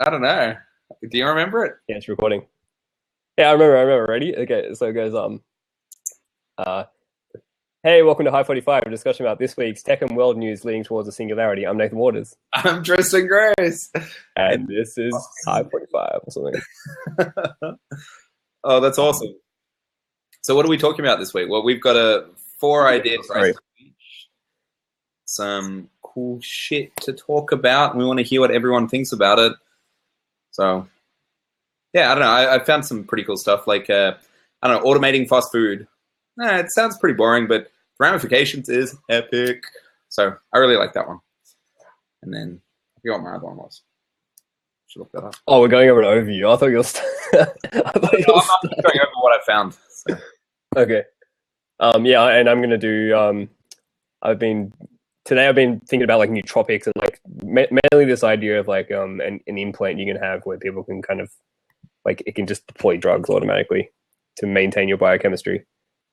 I don't know. Do you remember it? Yeah, it's recording. Yeah, I remember. Ready? Okay, so it goes, uh, hey, welcome to High 45, a discussion about this week's tech and world news leading towards a singularity. I'm Nathan Waters. I'm Tristan Grace. And this is High 45 or something. Oh, that's awesome. So what are we talking about this week? Well, we've got 4 ideas, right? Some cool shit to talk about, and we want to hear what everyone thinks about it. So, yeah, I don't know. I found some pretty cool stuff, like, I don't know, automating fast food. It sounds pretty boring, but ramifications is epic. So I really like that one. And then I forgot what my other one was. Should look that up. Oh, we're going over an overview. I thought you were I'm going over what I found. So. Okay. Yeah, and I'm gonna do. I've been thinking about like nootropics and like mainly this idea of like an implant you can have where people can kind of like it can just deploy drugs automatically to maintain your biochemistry.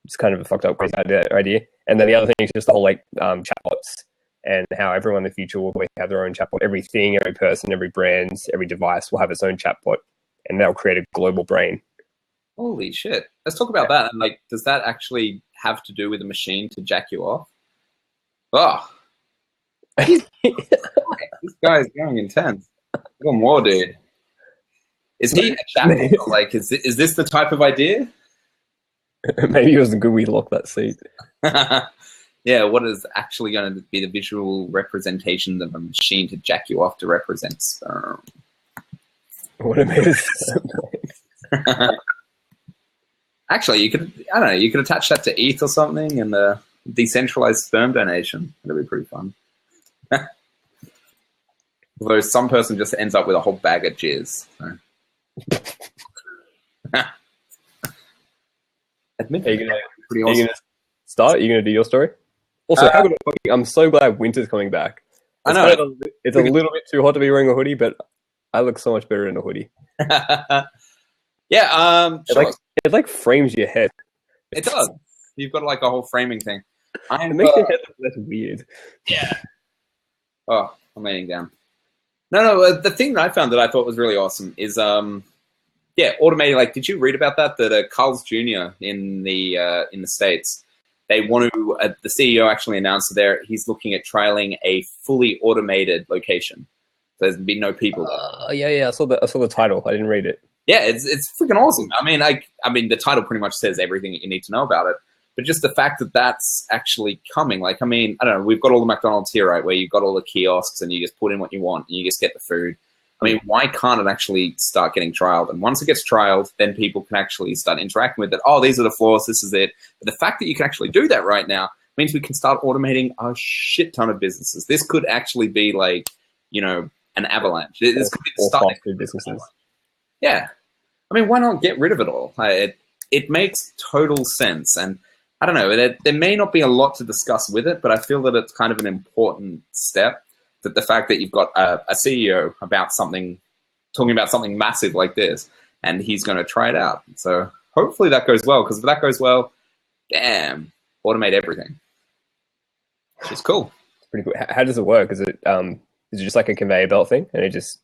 It's kind of a fucked up crazy idea. And then the other thing is just the whole like chatbots and how everyone in the future will have their own chatbot. Everything, every person, every brand, every device will have its own chatbot, and they'll create a global brain. Holy shit! Let's talk about that. And like, does that actually have to do with a machine to jack you off? Oh. This guy is going intense. Even more, dude. Is he a chatbot? Like, is this the type of idea? Maybe it wasn't good we locked that seat. Yeah, what is actually going to be the visual representation of a machine to jack you off to represent sperm? What it is. Actually, you could, I don't know, you could attach that to ETH or something and decentralized sperm donation. That'd be pretty fun. Although some person just ends up with a whole bag of jizz. So. Admit Are you gonna, pretty awesome. Are you gonna start? Are you gonna do your story? Also, I'm so glad winter's coming back. I know. It's a little bit too hot to be wearing a hoodie, but I look so much better in a hoodie. Yeah, sure. It like frames your head. It does. You've got like a whole framing thing. It makes your head look less weird. Yeah. Oh, I'm laying down. No. The thing that I found that I thought was really awesome is, automating. Like, did you read about that? That Carl's Jr. in the States, they want to. The CEO actually announced that he's looking at trialing a fully automated location. So there's been no people. Yeah. I saw the title. I didn't read it. Yeah, it's freaking awesome. I mean, the title pretty much says everything that you need to know about it. But just the fact that that's actually coming, like, I mean, I don't know, we've got all the McDonald's here, right, where you've got all the kiosks and you just put in what you want and you just get the food. I mean, why can't it actually start getting trialed? And once it gets trialed, then people can actually start interacting with it. Oh, these are the flaws, this is it. But the fact that you can actually do that right now means we can start automating a shit ton of businesses. This could actually be like, an avalanche. This could be the start of businesses. Yeah. I mean, why not get rid of it all? It makes total sense. And I don't know, there may not be a lot to discuss with it, but I feel that it's kind of an important step. That the fact that you've got a CEO talking about something massive like this, and he's going to try it out. So hopefully that goes well, because if that goes well, damn, automate everything. Which is cool. It's pretty cool. How does it work? Is it just like a conveyor belt thing, and it just?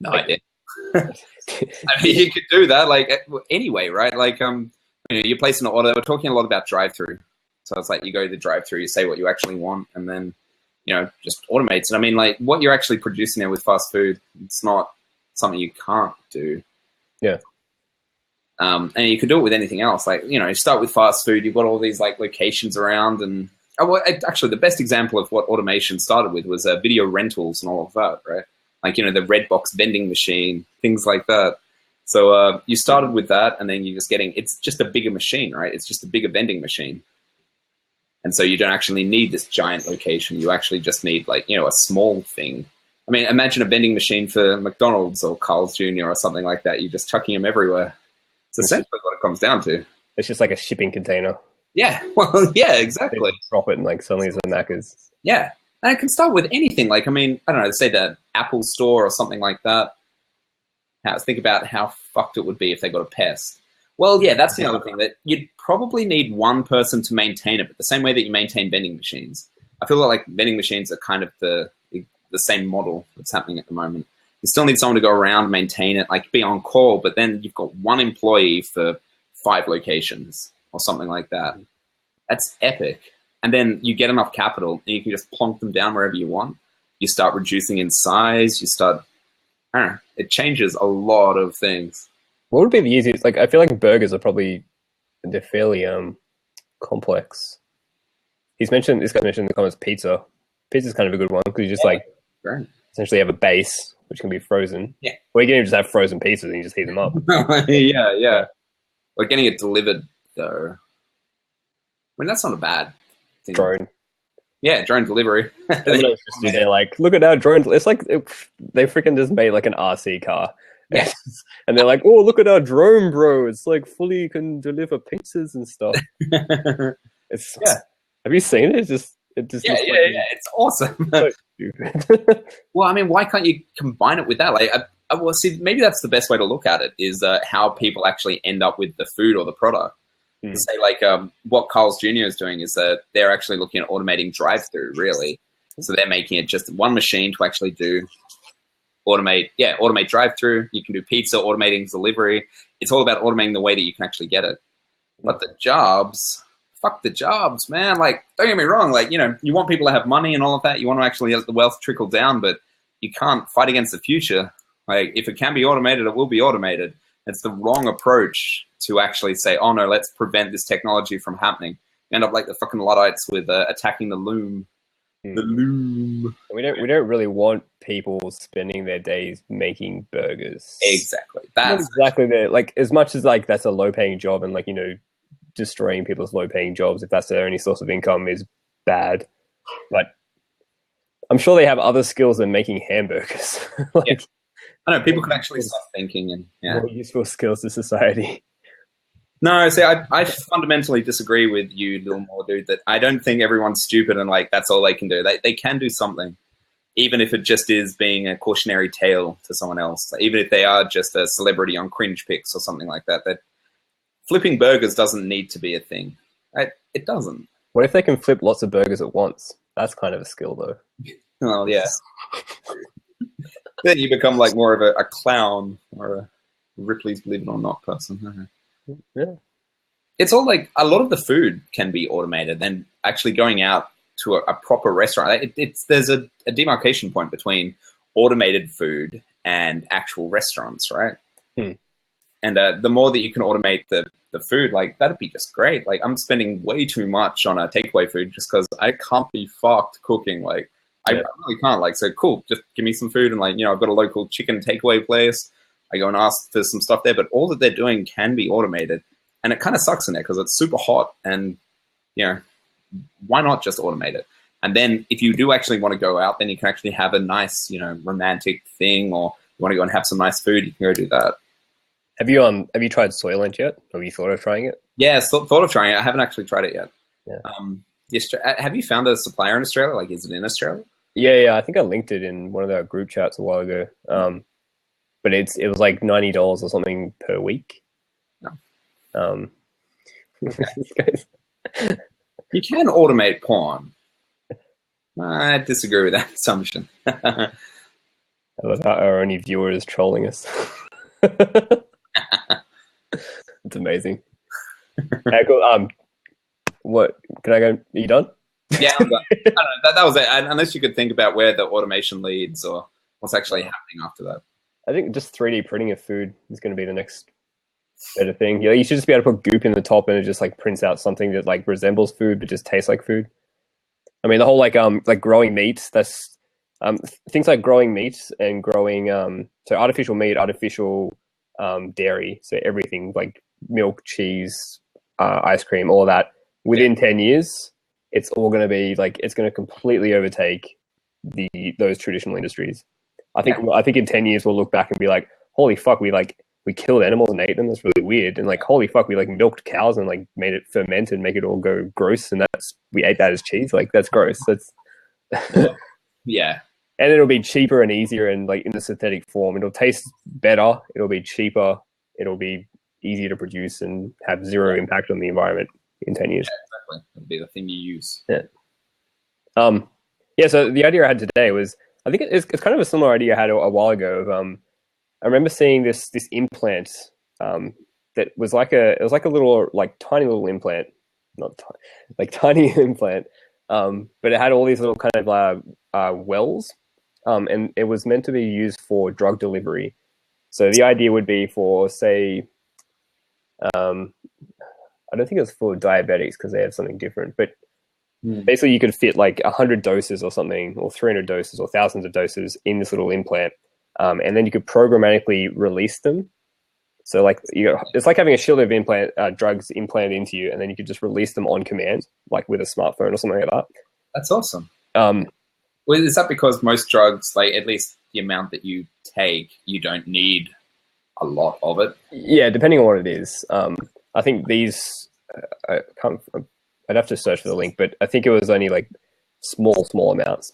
No idea. I mean, you could do that like anyway, right? Like, you place an order. We're talking a lot about drive-through, so it's like you go to the drive-through, you say what you actually want, and then just automates it. I mean, like what you're actually producing there with fast food, it's not something you can't do. Yeah. And you could do it with anything else. Like, you start with fast food. You've got all these like locations around, and actually, the best example of what automation started with was video rentals and all of that, right? Like, the red box vending machine, things like that. So you started with that, and then you're just it's just a bigger machine, right? It's just a bigger vending machine. And so you don't actually need this giant location. You actually just need like, a small thing. I mean, imagine a vending machine for McDonald's or Carl's Jr. or something like that. You're just chucking them everywhere. It's essentially what it comes down to. It's just like a shipping container. Yeah, well, yeah, exactly. Drop it and like suddenly it's a Macca's. Yeah. And it can start with anything. Like, I mean, I don't know, say the Apple store or something like that. Think about how fucked it would be if they got a pest. Well, yeah, that's the other thing, that you'd probably need one person to maintain it, but the same way that you maintain vending machines. I feel like vending machines are kind of the same model that's happening at the moment. You still need someone to go around, maintain it, like be on call, but then you've got one employee for 5 locations or something like that. That's epic. And then you get enough capital and you can just plonk them down wherever you want. You start reducing in size. You start, I don't know, it changes a lot of things. What would be the easiest? Like, I feel like burgers are probably, they're fairly complex. This guy mentioned in the comments pizza. Pizza's kind of a good one because you just Right. essentially have a base which can be frozen. Yeah. Or you can even just have frozen pizzas and you just heat them up. yeah. Or getting it delivered though. I mean, that's not a bad thing. Drone. Yeah, drone delivery. They're like, look at our drone. It's like they freaking just made like an RC car. Yeah. And they're like, oh, look at our drone, bro. It's like fully can deliver pizzas and stuff. It's Have you seen it? It just yeah. It's awesome. so stupid. Well, I mean, why can't you combine it with that? Like, well, see, maybe that's the best way to look at it is how people actually end up with the food or the product. Say, like, what Carl's Jr. is doing is that they're actually looking at automating drive-through, really. So they're making it just one machine to actually automate drive-through. You can do pizza, automating delivery. It's all about automating the way that you can actually get it. But the jobs, fuck the jobs, man. Like, don't get me wrong. Like, you want people to have money and all of that. You want to actually let the wealth trickle down, but you can't fight against the future. Like, if it can be automated, it will be automated. It's the wrong approach to actually say, oh no, let's prevent this technology from happening. You end up like the fucking Luddites with attacking the loom. The loom. We don't really want people spending their days making burgers. Exactly. That's exactly like as much as like that's a low paying job and like destroying people's low paying jobs if that's their only source of income is bad. But I'm sure they have other skills than making hamburgers. I know people can actually start thinking and more useful skills to society. No, see, I fundamentally disagree with you, little more, dude. That I don't think everyone's stupid and like that's all they can do. They can do something, even if it just is being a cautionary tale to someone else. Even if they are just a celebrity on Cringe Pics or something like that. That flipping burgers doesn't need to be a thing. It doesn't. What if they can flip lots of burgers at once? That's kind of a skill, though. Oh yeah. Then you become like more of a clown or a Ripley's Believe It or Not person. Yeah. It's all like a lot of the food can be automated. Then actually going out to a proper restaurant, there's a demarcation point between automated food and actual restaurants, right? And the more that you can automate the food, like that'd be just great. Like I'm spending way too much on a takeaway food just because I can't be fucked cooking. Like I really can't. Like, so cool, just give me some food. And like, I've got a local chicken takeaway place. I go and ask for some stuff there, but all that they're doing can be automated. And it kind of sucks in there because it's super hot and, why not just automate it? And then if you do actually want to go out, then you can actually have a nice, romantic thing, or you want to go and have some nice food, you can go do that. Have you tried Soylent yet? Have you thought of trying it? Yeah, thought of trying it. I haven't actually tried it yet. Yeah. Have you found a supplier in Australia? Like, is it in Australia? Yeah. I think I linked it in one of our group chats a while ago. But it was like $90 or something per week. No. You can automate porn. I disagree with that assumption. I love how our only viewer is trolling us. It's amazing. Okay, cool. What can I go? Are you done? Yeah, I'm done. I don't know, that was it. Unless you could think about where the automation leads or what's actually happening after that. I think just 3D printing of food is going to be the next better thing. You should just be able to put goop in the top and it just like prints out something that like resembles food but just tastes like food. I mean, the whole like growing meats. That's things like growing meats and growing so artificial meat, artificial dairy. So everything like milk, cheese, ice cream, all of that. Within 10 years, it's all going to be like it's going to completely overtake those traditional industries. I think in 10 years we'll look back and be like, holy fuck, we killed animals and ate them. That's really weird. And like, holy fuck, we like milked cows and like made it ferment and make it all go gross. And we ate that as cheese. Like that's gross. That's yeah. And it'll be cheaper and easier and like in the synthetic form. It'll taste better. It'll be cheaper. It'll be easier to produce and have zero impact on the environment in 10 years. Yeah, exactly. It'll be the thing you use. Yeah. So the idea I had today was I think it's kind of a similar idea I had a while ago. Of, I remember seeing this implant that was like a little like tiny little implant, not like tiny implant, but it had all these little kind of wells, and it was meant to be used for drug delivery. So the idea would be for, say, I don't think it was for diabetics because they have something different, but basically you could fit like 100 doses or something, or 300 doses or thousands of doses in this little implant, and then you could programmatically release them. So like it's like having a shield of drugs implanted into you, and then you could just release them on command, like with a smartphone or something like that. That's awesome. Well, is that because most drugs, like at least the amount that you take, you don't need a lot of it? Yeah, depending on what it is. I think these, I'd have to search for the link, but I think it was only like small amounts.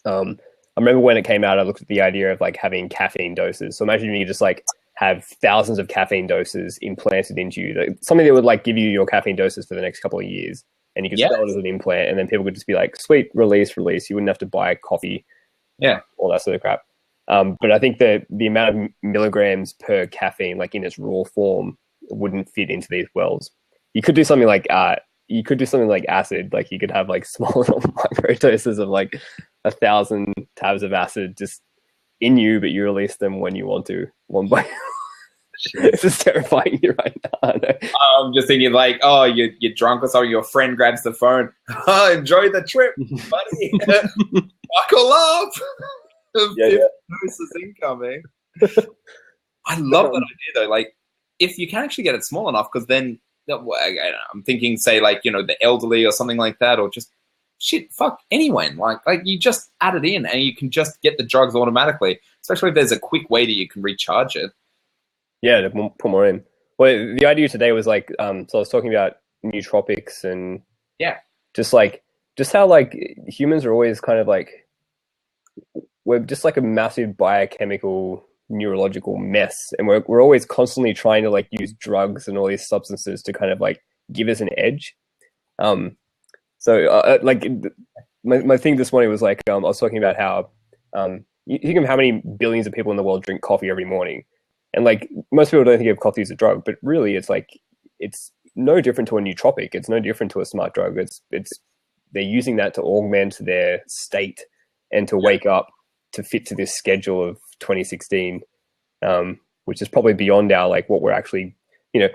I remember when it came out, I looked at the idea of like having caffeine doses. So imagine you just like have thousands of caffeine doses implanted into you, something that would like give you your caffeine doses for the next couple of years. And you could sell it as an implant, and then people could just be like, sweet, release. You wouldn't have to buy coffee, all that sort of crap. But I think that the amount of milligrams per caffeine, like in its raw form, wouldn't fit into these wells. You could do something like acid. Like you could have like small little micro doses of like 1,000 tabs of acid just in you, but you release them when you want to, one by. This is terrifying you right now. I'm just thinking like, oh, you're drunk or something. Your friend grabs the phone. Oh, enjoy the trip, buddy. Buckle up. Doses incoming. I love that idea though. Like, if you can actually get it small enough, because then I'm thinking, say, like, you know, the elderly or something like that, or just fuck anyone. Like you just add it in, and you can just get the drugs automatically. Especially if there's a quick way that you can recharge it. Yeah, to put more in. Well, the idea today was like, so I was talking about nootropics and just how like humans are always kind of like, we're just like a massive biochemical neurological mess, and we're always constantly trying to like use drugs and all these substances to kind of like give us an edge. Like my thing this morning was like, I was talking about how you think of how many billions of people in the world drink coffee every morning. And like most people don't think of coffee as a drug, but really it's like, it's no different to a nootropic. It's no different to a smart drug. It's they're using that to augment their state and to wake up to fit to this schedule of 2016, which is probably beyond our, like what we're actually, you know,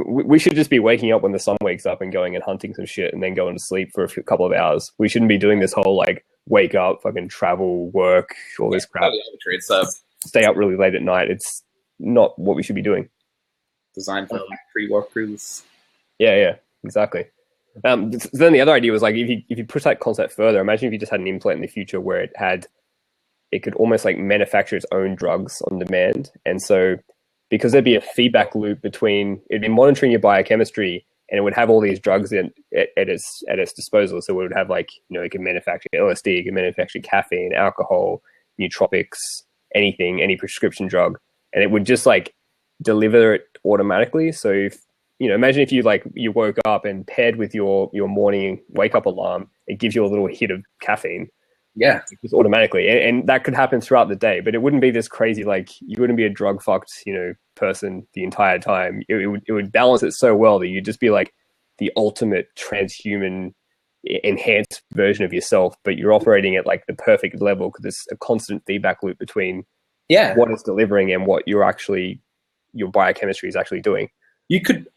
we should just be waking up when the sun wakes up and going and hunting some shit and then going to sleep for a couple of hours. We shouldn't be doing this whole like wake up, fucking travel, work, all this crap. Stay up really late at night. It's not what we should be doing. Designed for pre-work crews. Yeah, exactly. So then the other idea was like, if you push that concept further, imagine if you just had an implant in the future where it could almost like manufacture its own drugs on demand. And so because there'd be a feedback loop between, it'd be monitoring your biochemistry, and it would have all these drugs at its disposal. So it would have like, you know, it can manufacture LSD, it can manufacture caffeine, alcohol, nootropics, anything, any prescription drug. And it would just like deliver it automatically. So if, you know, imagine if you woke up and paired with your morning wake up alarm, it gives you a little hit of caffeine. Yeah. Just automatically. And that could happen throughout the day, but it wouldn't be this crazy, like you wouldn't be a drug fucked, you know, person the entire time. It would balance it so well that you'd just be like the ultimate transhuman enhanced version of yourself, but you're operating at like the perfect level because there's a constant feedback loop between what it's delivering and what your biochemistry is actually doing. You could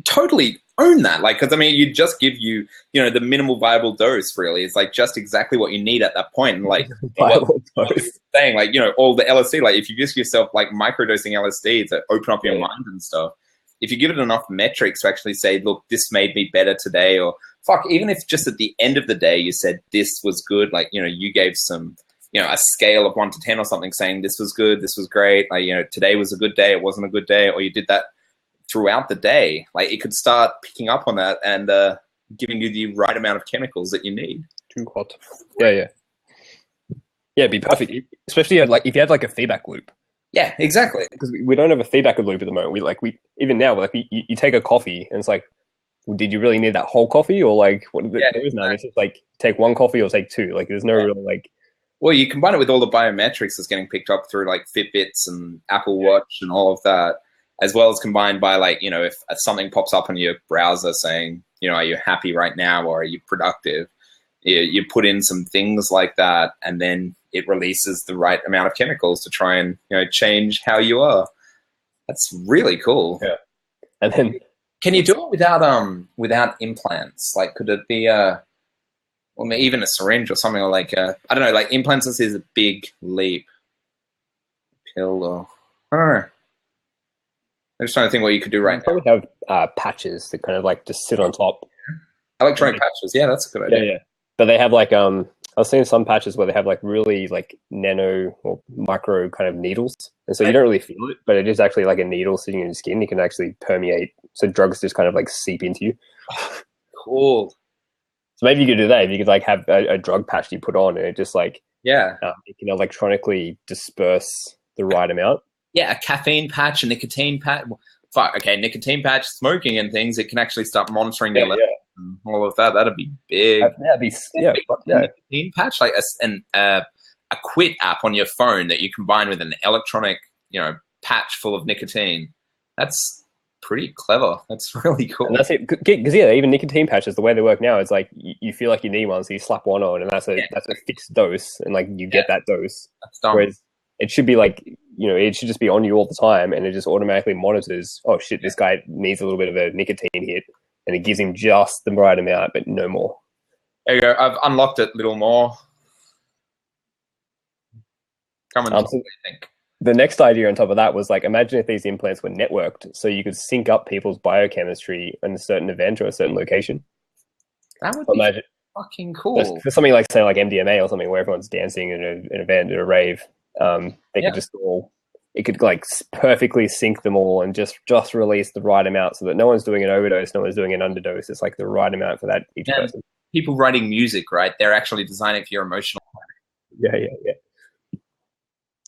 totally own that, like, because I mean, you just give you know, the minimal viable dose. Really, it's like just exactly what you need at that point. And like saying, like, you know, all the LSD, like if you give yourself like microdosing LSD to open up your mind and stuff. If you give it enough metrics to actually say, look, this made me better today, or fuck, even if just at the end of the day you said this was good, like, you know, you gave some, you know, a scale of 1 to 10 or something, saying this was good, this was great, like, you know, today was a good day, it wasn't a good day, or you did that throughout the day, like it could start picking up on that and giving you the right amount of chemicals that you need. Too hot. Yeah, it'd be perfect, especially if you had like a feedback loop. Yeah, exactly. Because we don't have a feedback loop at the moment. Even now, like you take a coffee and it's like, well, did you really need that whole coffee, or like what? There is none. It's just like take one coffee or take two. Like there's no real like Well, you combine it with all the biometrics that's getting picked up through like Fitbits and Apple Watch and all of that, as well as combined by like, you know, if something pops up on your browser saying, you know, are you happy right now or are you productive? You put in some things like that, and then it releases the right amount of chemicals to try and, you know, change how you are. That's really cool. Yeah. And then can you do it without implants? Like, could it be or maybe even a syringe or something, or like I don't know, like implants is a big leap. Pill or I don't know. I'm just trying to think what you could do right now. probably have patches that kind of like just sit on top. Electronic patches, yeah, that's a good idea. Yeah. But they have like I was seeing some patches where they have like really like nano or micro kind of needles, and so you don't really feel it, but it is actually like a needle sitting in your skin. You can actually permeate, so drugs just kind of like seep into you. Cool. So maybe you could do that. If you could like have a drug patch you put on, and it just like it can electronically disperse the right amount. Yeah, a caffeine patch, a nicotine patch. Fuck, okay, nicotine patch, smoking and things. It can actually start monitoring the levels and all of that. That'd be big. That'd be Nicotine patch, like a quit app on your phone that you combine with an electronic, you know, patch full of nicotine. That's pretty clever. That's really cool. And that's it, because even nicotine patches, the way they work now is like you feel like you need one, so you slap one on, and that's a fixed dose, and like you get that dose. That's dumb. Whereas it should be like, you know, it should just be on you all the time, and it just automatically monitors. Oh shit, this guy needs a little bit of a nicotine hit, and it gives him just the right amount, but no more. There you go. I've unlocked it a little more. Come and what do you think? The next idea on top of that was like, imagine if these implants were networked, so you could sync up people's biochemistry in a certain event or a certain location. That would be fucking cool. For something like, say, like MDMA or something where everyone's dancing in an event, at a rave, they could just all, it could like perfectly sync them all and just release the right amount so that no one's doing an overdose, no one's doing an underdose. It's like the right amount for that each person. People writing music, right? They're actually designing for your emotional. Yeah.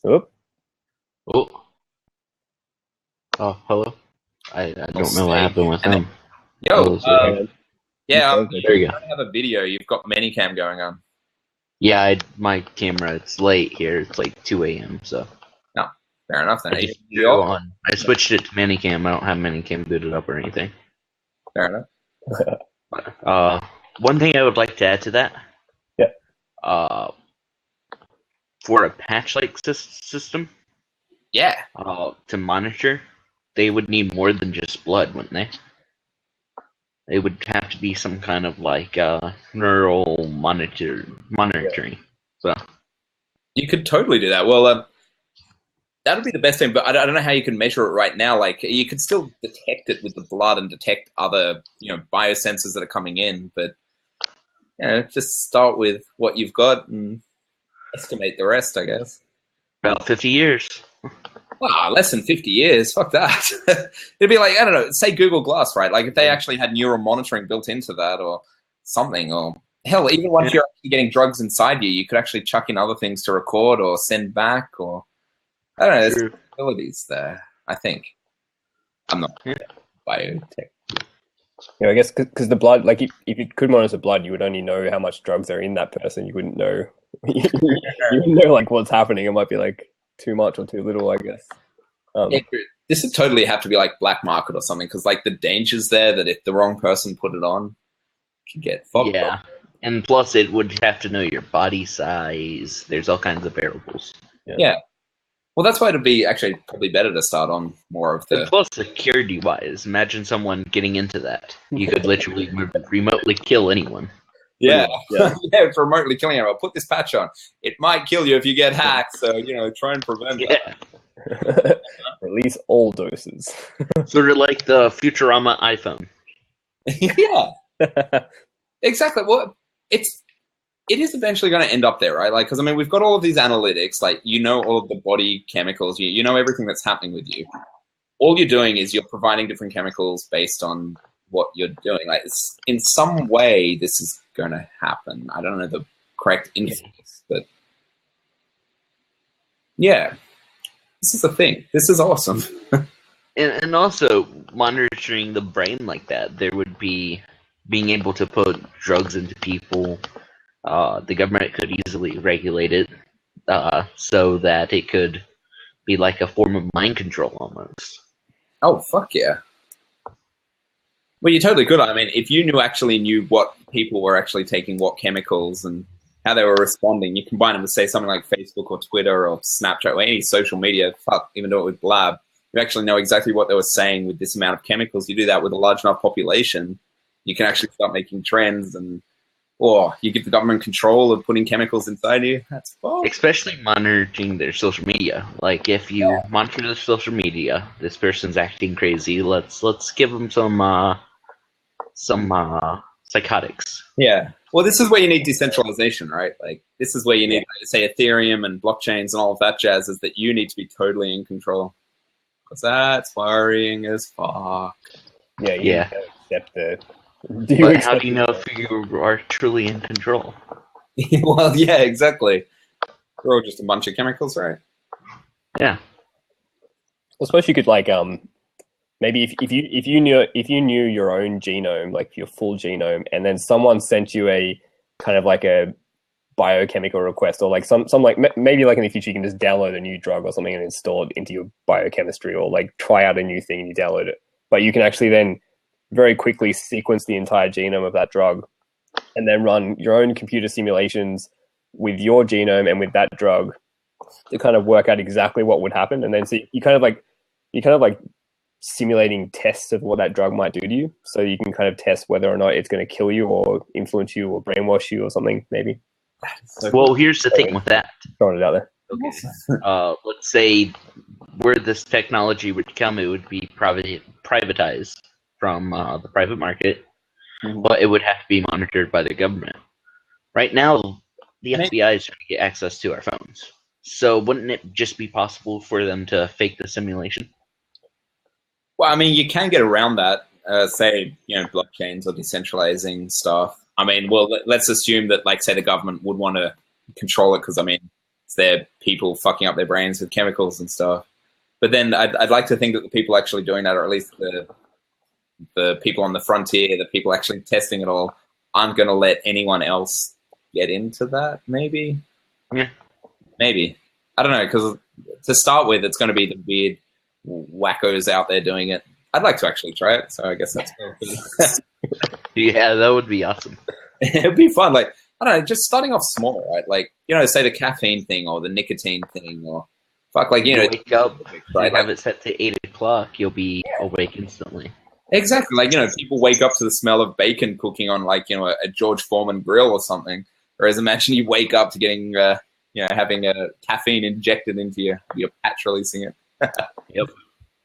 Oop. Oh, hello. I don't know what happened with him. Yo, there you go. I have a video. You've got Minicam going on. Yeah, my camera. It's late here. It's like 2 a.m. So. No, fair enough then. I switched it to Minicam. I don't have Minicam booted up or anything. Fair enough. One thing I would like to add to that. Yeah. For a patch-like system. Yeah. To monitor, they would need more than just blood, wouldn't they? It would have to be some kind of like neural monitoring. Yeah. So you could totally do that. Well, that would be the best thing, but I don't know how you can measure it right now. Like, you could still detect it with the blood and detect other, you know, biosensors that are coming in, but you know, just start with what you've got and estimate the rest, I guess. About 50 years. Wow, less than 50 years. Fuck that. It'd be like, I don't know, say Google Glass, right? Like if they actually had neural monitoring built into that or something, or hell, even once you're actually getting drugs inside you, you could actually chuck in other things to record or send back, or I don't know, there's possibilities there, I think. I'm not biotech. Yeah, I guess because the blood, like if you could monitor blood, you would only know how much drugs are in that person. You wouldn't know, you wouldn't know like what's happening. It might be like too much or too little, I guess. This would totally have to be like black market or something, because like the danger's there that if the wrong person put it on, you can get fucked up. And plus it would have to know your body size. There's all kinds of variables. Yeah. Well, that's why it'd be actually probably better to start on more of the... And plus, security-wise, imagine someone getting into that. You could literally remotely kill anyone. Yeah, it's remotely killing everyone. Put this patch on. It might kill you if you get hacked, so, you know, try and prevent that. Release all doses. Sort of like the Futurama iPhone. Yeah. Exactly. Well, it is eventually going to end up there, right? Like, because I mean, we've got all of these analytics, like, you know, all of the body chemicals, you know everything that's happening with you. All you're doing is you're providing different chemicals based on what you're doing. Like, it's, in some way, this is going to happen. I don't know the correct inference, but yeah, this is a thing. This is awesome. And also monitoring the brain like that, there would be being able to put drugs into people. The government could easily regulate it so that it could be like a form of mind control almost. Oh, fuck yeah. Well, you totally could. I mean, if you actually knew what people were actually taking, what chemicals, and how they were responding, you combine them with, say, something like Facebook or Twitter or Snapchat or any social media, even do it with Blab, you actually know exactly what they were saying with this amount of chemicals. You do that with a large enough population, you can actually start making trends, or you give the government control of putting chemicals inside you. That's fun. Especially monitoring their social media. Like if you monitor their social media, this person's acting crazy. Let's give them some psychotics. Yeah. Well, this is where you need decentralization, right? Like, this is where you need, say, Ethereum and blockchains and all of that jazz, is that you need to be totally in control. Because that's worrying as fuck. Yeah, you need to accept the... But how do you know if you are truly in control? Well, yeah, exactly. We're all just a bunch of chemicals, right? Yeah. I suppose you could, like, maybe if you knew your own genome, like your full genome, and then someone sent you a kind of like a biochemical request, or like some like maybe like in the future you can just download a new drug or something and install it into your biochemistry, or like try out a new thing and you download it. But you can actually then very quickly sequence the entire genome of that drug and then run your own computer simulations with your genome and with that drug to kind of work out exactly what would happen. And then so you kind of like simulating tests of what that drug might do to you. So you can kind of test whether or not it's going to kill you or influence you or brainwash you or something, maybe. Well, here's the thing with that. Throwing it out there. Okay. Let's say where this technology would come, it would be privatized from the private market, but it would have to be monitored by the government. Right now, the FBI is trying to get access to our phones. So wouldn't it just be possible for them to fake the simulation? Well, I mean, you can get around that, say, blockchains or decentralizing stuff. I mean, well, let's assume that, like, say, the government would want to control it because, I mean, it's their people fucking up their brains with chemicals and stuff. But then I'd like to think that the people actually doing that, or at least the people on the frontier, the people actually testing it all, aren't going to let anyone else get into that, maybe? Yeah. Maybe. I don't know, because to start with, it's going to be the weird wackos out there doing it. I'd like to actually try it, so I guess that's cool. Yeah, that would be awesome. It'd be fun. Like, I don't know, just starting off small, right? Like, say the caffeine thing or the nicotine thing, or wake up, right? Have it set to 8 o'clock, you'll be awake instantly. Exactly. Like, people wake up to the smell of bacon cooking on, like, a George Foreman grill or something. Whereas imagine you wake up to getting, having a caffeine injected into your patch releasing it. Yep.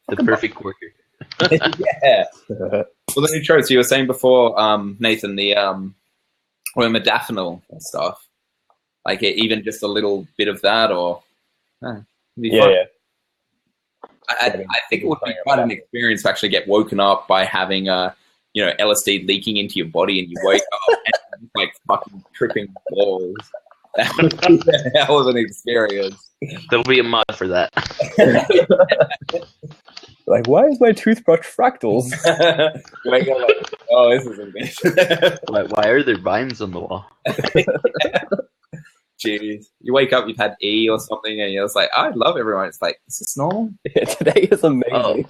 The perfect worker. Yeah. Well, the new tropes you were saying before, Nathan, the modafinil and stuff. Like, even just a little bit of that, or yeah. I think it would be quite an experience to actually get woken up by having LSD leaking into your body, and you wake up and like fucking tripping balls. That would be a hell of an experience. There'll be a mod for that. Like, why is my toothbrush fractals? You wake up like, oh, this is amazing. Why are there vines on the wall? Jeez. You wake up, you've had E or something, and you're just like, I love everyone. It's like, is this normal? Yeah, today is amazing. Oh.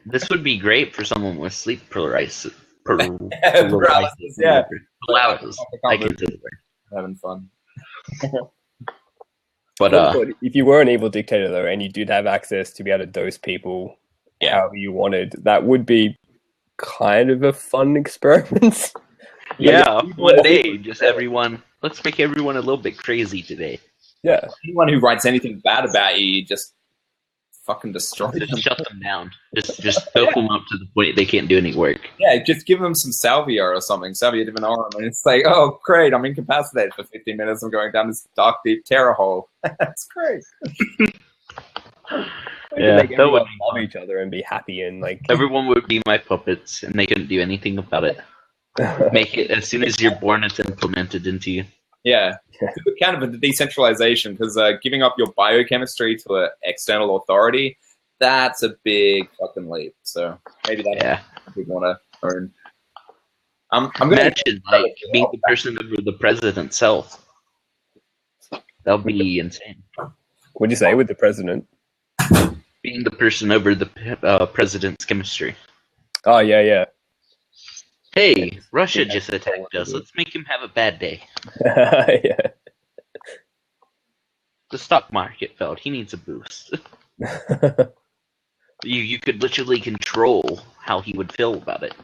This would be great for someone with sleep paralysis. Paralysis, yeah. Paralysis. I can do it. Having fun. But if you were an evil dictator, though, and you did have access to be able to dose people however you wanted, that would be kind of a fun experiment. Yeah, one day, let's make everyone a little bit crazy today. Yeah. Anyone who writes anything bad about you, you just fucking destroy them. Just shut them down. Just dope them up to the point they can't do any work. Yeah, just give them some salvia or something, salvia divinorum, and it's like, oh, great, I'm incapacitated for 15 minutes. I'm going down this dark, deep terror hole. That's great. Yeah, they would love each other and be happy, and like everyone would be my puppets, and they couldn't do anything about it. Make it as soon as you're born, it's implemented into you. Yeah, it's kind of a decentralization, because giving up your biochemistry to an external authority, that's a big fucking leap. So maybe that's what we want to earn. I'm gonna imagine like being the person over the president's health. That would be insane. What'd you say with the president? Being the person over the president's chemistry. Oh yeah. Hey, Russia just attacked us. Let's make him have a bad day. Yeah. The stock market fell. He needs a boost. You could literally control how he would feel about it,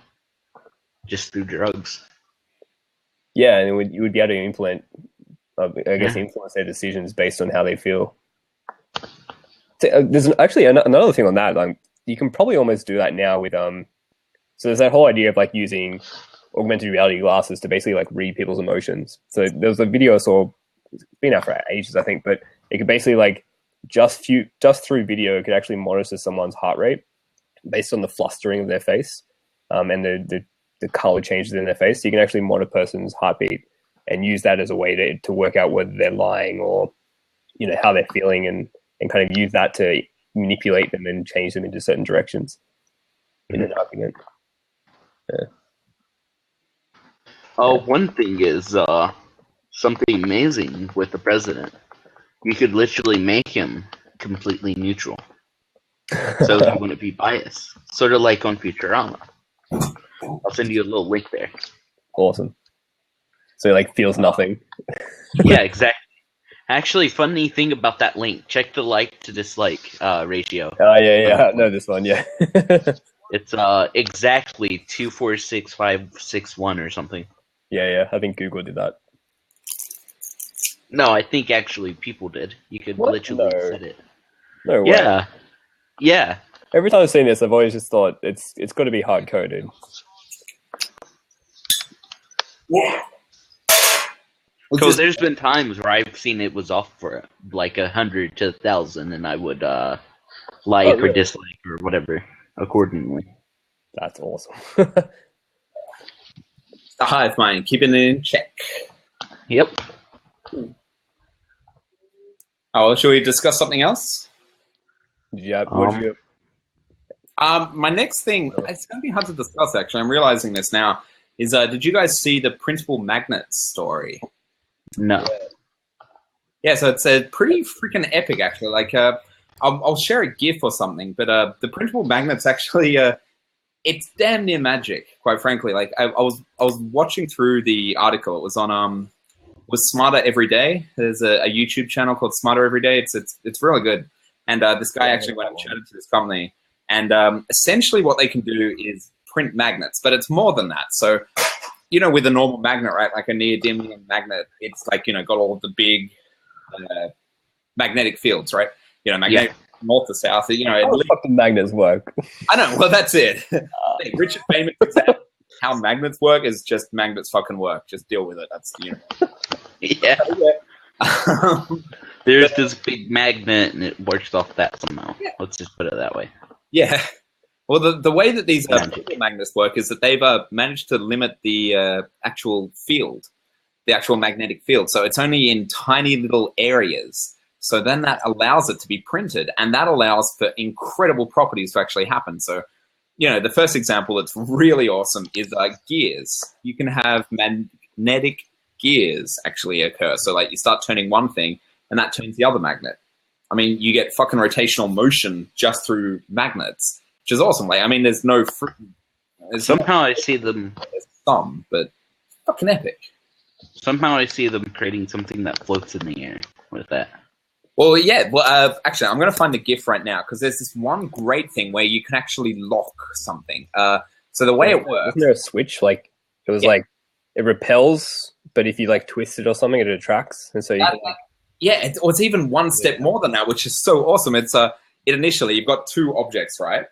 just through drugs. Yeah, and you would be able to influence their decisions based on how they feel. So, there's actually another thing on that. You can probably almost do that now with So there's that whole idea of like using augmented reality glasses to basically like read people's emotions. So there was a video I saw, it's been out for ages, I think, but it could basically like just through video, it could actually monitor someone's heart rate based on the flustering of their face and the color changes in their face. So you can actually monitor a person's heartbeat and use that as a way to work out whether they're lying or, you know, how they're feeling and kind of use that to manipulate them and change them into certain directions in an argument. Yeah. Oh, one thing is something amazing with the president. You could literally make him completely neutral, so he wouldn't be biased. Sort of like on Futurama. I'll send you a little link there. Awesome. So he like feels nothing. Yeah, exactly. Actually, funny thing about that link, check the like to dislike ratio. Oh, yeah. I know this one, yeah. It's exactly 246,561 or something. Yeah. I think Google did that. No, I think actually people did. You could literally set it. No way. Yeah. Every time I've seen this, I've always just thought it's got to be hard coded. Yeah. Because there's been times where I've seen it was off for like 100 to 1,000, and I would like or dislike or whatever accordingly. That's awesome. The hive mind, keeping it in check. Yep. Oh, shall we discuss something else? Yeah. My next thing, it's going to be hard to discuss, actually. I'm realizing this now. Is did you guys see the printable magnets story? No. Yeah, so it's a pretty freaking epic, actually. Like, I'll share a GIF or something, but the printable magnets actually, it's damn near magic, quite frankly. Like, I was watching through the article. It was on was Smarter Every Day. There's a YouTube channel called Smarter Every Day. It's really good. And this guy actually went and chatted to this company. And essentially what they can do is print magnets, but it's more than that. So, you know, with a normal magnet, right, like a neodymium magnet, it's like, you know, got all the big magnetic fields, right? You know, magnetic north to south. You know, how the fuck do magnets work? I know. Well, that's it. Richard Feynman's example how magnets work is just magnets fucking work. Just deal with it. That's, you know. Yeah. There's this big magnet, and it works off that somehow. Yeah. Let's just put it that way. Yeah. Well, the way that these magnets work is that they've managed to limit the actual field, the actual magnetic field. So it's only in tiny little areas. So then that allows it to be printed, and that allows for incredible properties to actually happen. So, you know, the first example that's really awesome is gears. You can have magnetic gears actually occur. So, like, you start turning one thing, and that turns the other magnet. I mean, you get fucking rotational motion just through magnets, which is awesome. Like, I mean, there's no... Somehow I see them... There's some, but fucking epic. Somehow I see them creating something that floats in the air with that. Well, yeah. Well, actually, I'm going to find the GIF right now because there's this one great thing where you can actually lock something. So the way it works... Isn't there a switch? Like, it was like, it repels, but if you, like, twist it or something, it attracts. And so you can... Yeah, it's even one step more than that, which is so awesome. It's initially, you've got two objects, right?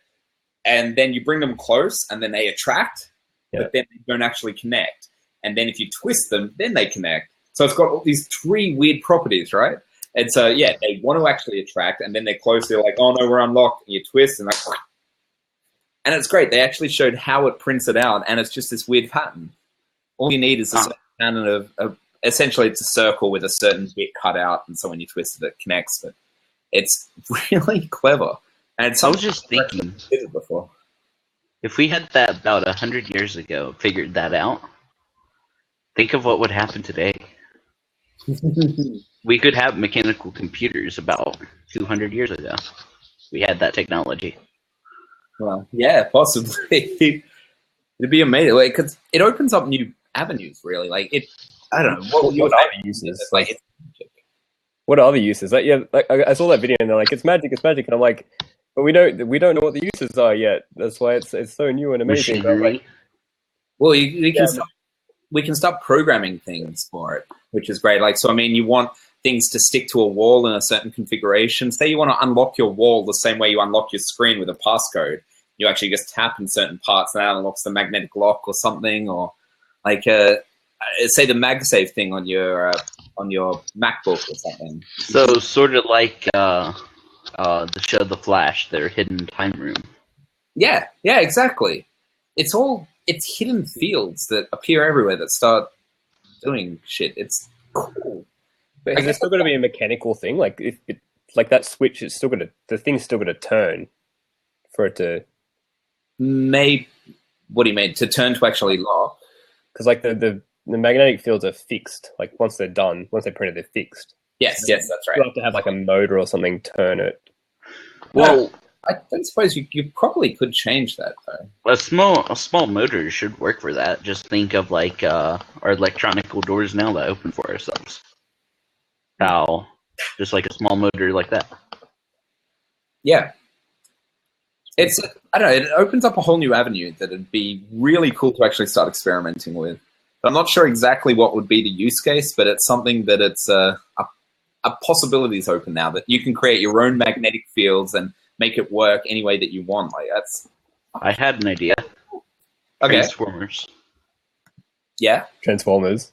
And then you bring them close, and then they attract, but then they don't actually connect. And then if you twist them, then they connect. So it's got all these three weird properties, right? And so, yeah, they want to actually attract, and then they're close. They're like, oh, no, we're unlocked. And you twist, and like... And it's great. They actually showed how it prints it out, and it's just this weird pattern. All you need is a certain pattern of essentially, it's a circle with a certain bit cut out, and so when you twist it, it connects. But it's really clever. And I was just thinking, before. If we had that about 100 years ago, figured that out, think of what would happen today. We could have mechanical computers about 200 years ago. We had that technology. Well, yeah, possibly. It'd be amazing. Like, 'cause it opens up new avenues, really. Like, I don't know. What other uses? Like, what are the uses? Like, yeah, like I saw that video and they're like, it's magic, and I'm like, but we don't know what the uses are yet. That's why it's so new and amazing. But like, well, we can start programming things for it, which is great. Like, so I mean, you want things to stick to a wall in a certain configuration. Say you want to unlock your wall the same way you unlock your screen with a passcode. You actually just tap in certain parts and that unlocks the magnetic lock or something, or like say the MagSafe thing on your MacBook or something. So sort of like the show The Flash, their hidden time room. Yeah, exactly. It's hidden fields that appear everywhere that start doing shit. It's cool. But is there still going to be a mechanical thing? Like if like that switch is still the thing's still going to turn for it to. What do you mean? To turn to actually lock? Because like the magnetic fields are fixed. Like once they're printed, they're fixed. Yes, that's right. You have to have like a motor or something turn it. Well, I don't suppose you probably could change that though. A small motor should work for that. Just think of like our electronical doors now that open for ourselves. How just like a small motor like that. Yeah. I don't know, it opens up a whole new avenue that it'd be really cool to actually start experimenting with. But I'm not sure exactly what would be the use case, but it's something that it's a possibilities open now that you can create your own magnetic fields and make it work any way that you want. Like that's. I had an idea. Okay. Transformers. Yeah. Transformers.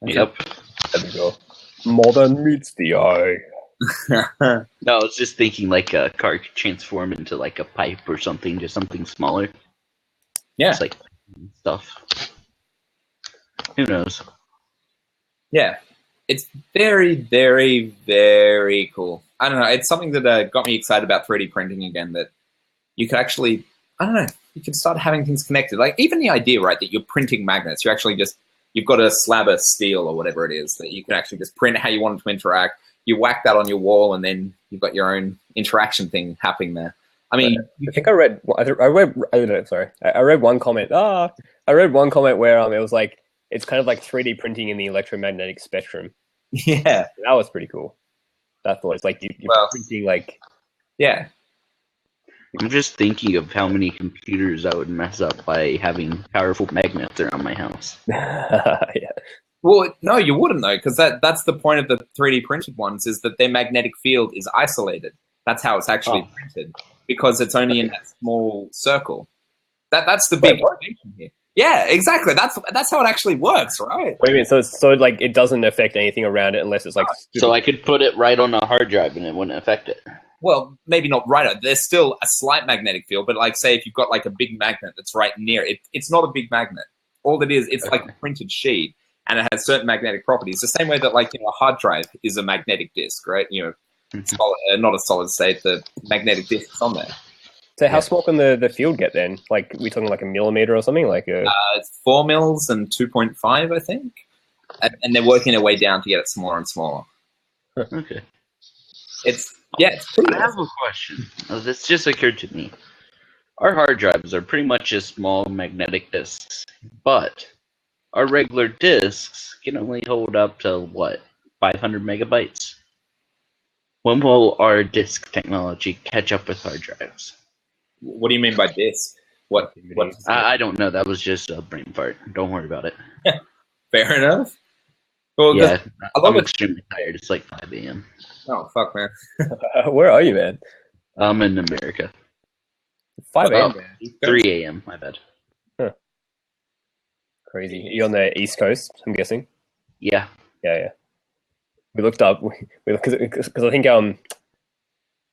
Yep. That'd be cool. Modern meets the eye. No, I was just thinking like a car could transform into like a pipe or something, just something smaller. Yeah. It's like stuff. Who knows? Yeah. It's very, very, very cool. I don't know. It's something that got me excited about 3D printing again, that you could actually, I don't know, you can start having things connected. Like even the idea, right, that you're printing magnets. You actually you've got a slab of steel or whatever it is that you can actually just print how you want it to interact. You whack that on your wall, and then you've got your own interaction thing happening there. I mean, I think I read one comment. I read one comment where it was like it's kind of like 3D printing in the electromagnetic spectrum. Yeah, that was pretty cool. That thought it's like you're printing like. Yeah, I'm just thinking of how many computers I would mess up by having powerful magnets around my house. Yeah. Well, no, you wouldn't though, because that's the point of the 3D printed ones is that their magnetic field is isolated. That's how it's actually printed, because it's only in that small circle. That's the big innovation here. Yeah, exactly. That's how it actually works, right? What do you mean? So like it doesn't affect anything around it unless it's like. So I could put it right on a hard drive and it wouldn't affect it. Well, maybe not right. There's still a slight magnetic field, but like say if you've got like a big magnet that's right near it, it's not a big magnet. All it is, it's like a printed sheet. And it has certain magnetic properties. The same way that, like, a hard drive is a magnetic disk, right? Solid, not a solid state. The magnetic disk is on there. So how small can the field get then? Like, we talking like a millimeter or something? Like it's 4 mils and 2.5, I think. And they're working their way down to get it smaller and smaller. Okay. It's pretty. I have a question. This just occurred to me. Our hard drives are pretty much just small magnetic disks, but our regular disks can only hold up to, 500 megabytes? When will our disk technology catch up with hard drives? What do you mean by disk? What I don't know. That was just a brain fart. Don't worry about it. Fair enough. Well, yeah, I'm extremely tired. It's like 5 a.m. Oh, fuck, man. Where are you, man? I'm in America. 5 a.m. 3 a.m. My bad. Crazy. Are you on the East Coast, I'm guessing? Yeah. Yeah. We looked up, because I think at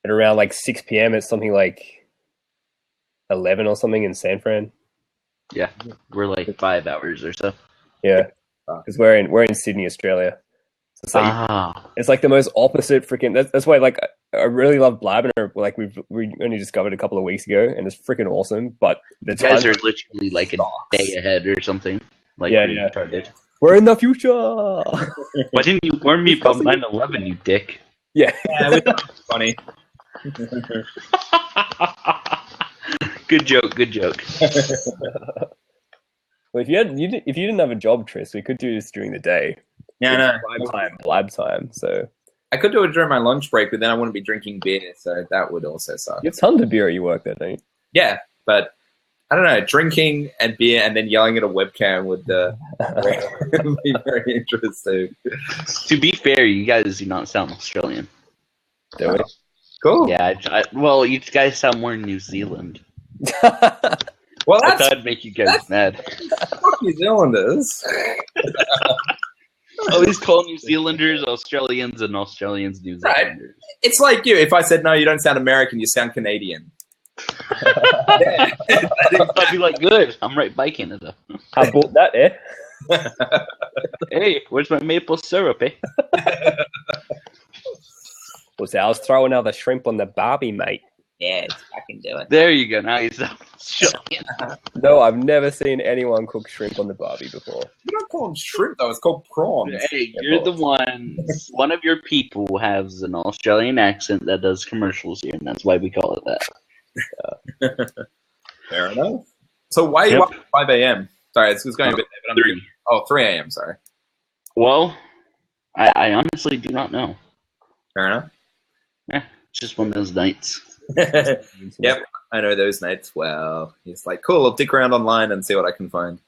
around like 6 p.m. it's something like 11 or something in San Fran. Yeah, we're like 5 hours or so. Yeah, because we're in Sydney, Australia. So it's like, it's like the most opposite freaking. That's why like I really love Blab.im. Like we only discovered a couple of weeks ago, and it's freaking awesome. But the guys are literally like a day ahead or something. Like yeah. We're in the future. Why didn't you warn me about 9/11, you dick? Yeah. Yeah, we thought it was funny. Good joke. Good joke. Well, if you didn't have a job, Tris, we could do this during the day. Yeah, It's Blab time. So I could do it during my lunch break, but then I wouldn't be drinking beer, so that would also suck. you have tons of beer at your work, though, don't you? Yeah, but I don't know, drinking and beer and then yelling at a webcam would be very interesting. To be fair, you guys do not sound Australian. Do we? Cool. Yeah, well, you guys sound more New Zealand. Well, I that's thought it'd make you guys mad. fuck New Zealanders. Always call New Zealanders Australians and Australians New Zealanders. It's like you. If I said, no, you don't sound American, you sound Canadian. I'd be like, good, I'm right by Canada. I bought that, eh? Hey, where's my maple syrup, eh? I was throwing out the shrimp on the barbie, mate. Yeah, I can do it. There you go, now you sound Australian. No, I've never seen anyone cook shrimp on the barbie before. You don't call them shrimp, though. It's called prawns. Hey, you're the one of your people has an Australian accent that does commercials here, and that's why we call it that. Fair enough. So why are you up at 5 a.m.? Sorry, it's going a bit late, but I'm 3. Oh, 3 a.m., sorry. Well, I honestly do not know. Fair enough. Yeah, it's just one of those nights. Yep, I know those nights well. It's like, cool, I'll dick around online and see what I can find.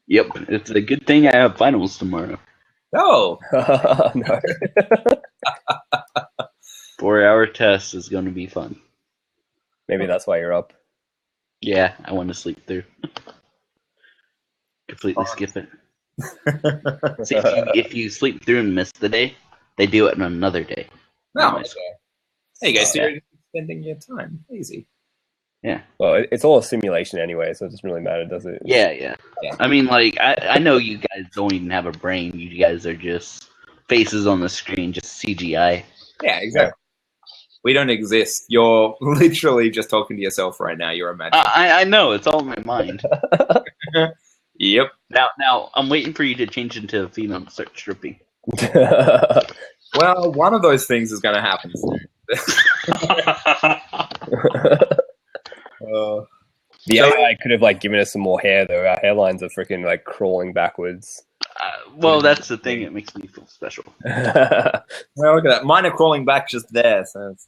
Yep, it's a good thing I have finals tomorrow. Oh! No. 4-hour test is going to be fun. Maybe that's why you're up. Yeah, I want to sleep through. Completely skip it. See, if you sleep through and miss the day, they do it on another day. No, okay. There you go, so you're spending your time. Easy. Yeah. Well, it's all a simulation anyway, so it doesn't really matter, does it? Yeah. I mean, like, I know you guys don't even have a brain. You guys are just faces on the screen, just CGI. Yeah, exactly. We don't exist. You're literally just talking to yourself right now. You're imagining. I know. It's all in my mind. Yep. Now, I'm waiting for you to change into a female and start stripping. Well, one of those things is going to happen soon. The AI could have like given us some more hair though. Our hairlines are freaking like crawling backwards. Well, that's the thing that makes me feel special. Well, look at that. Mine are crawling back just there. So it's,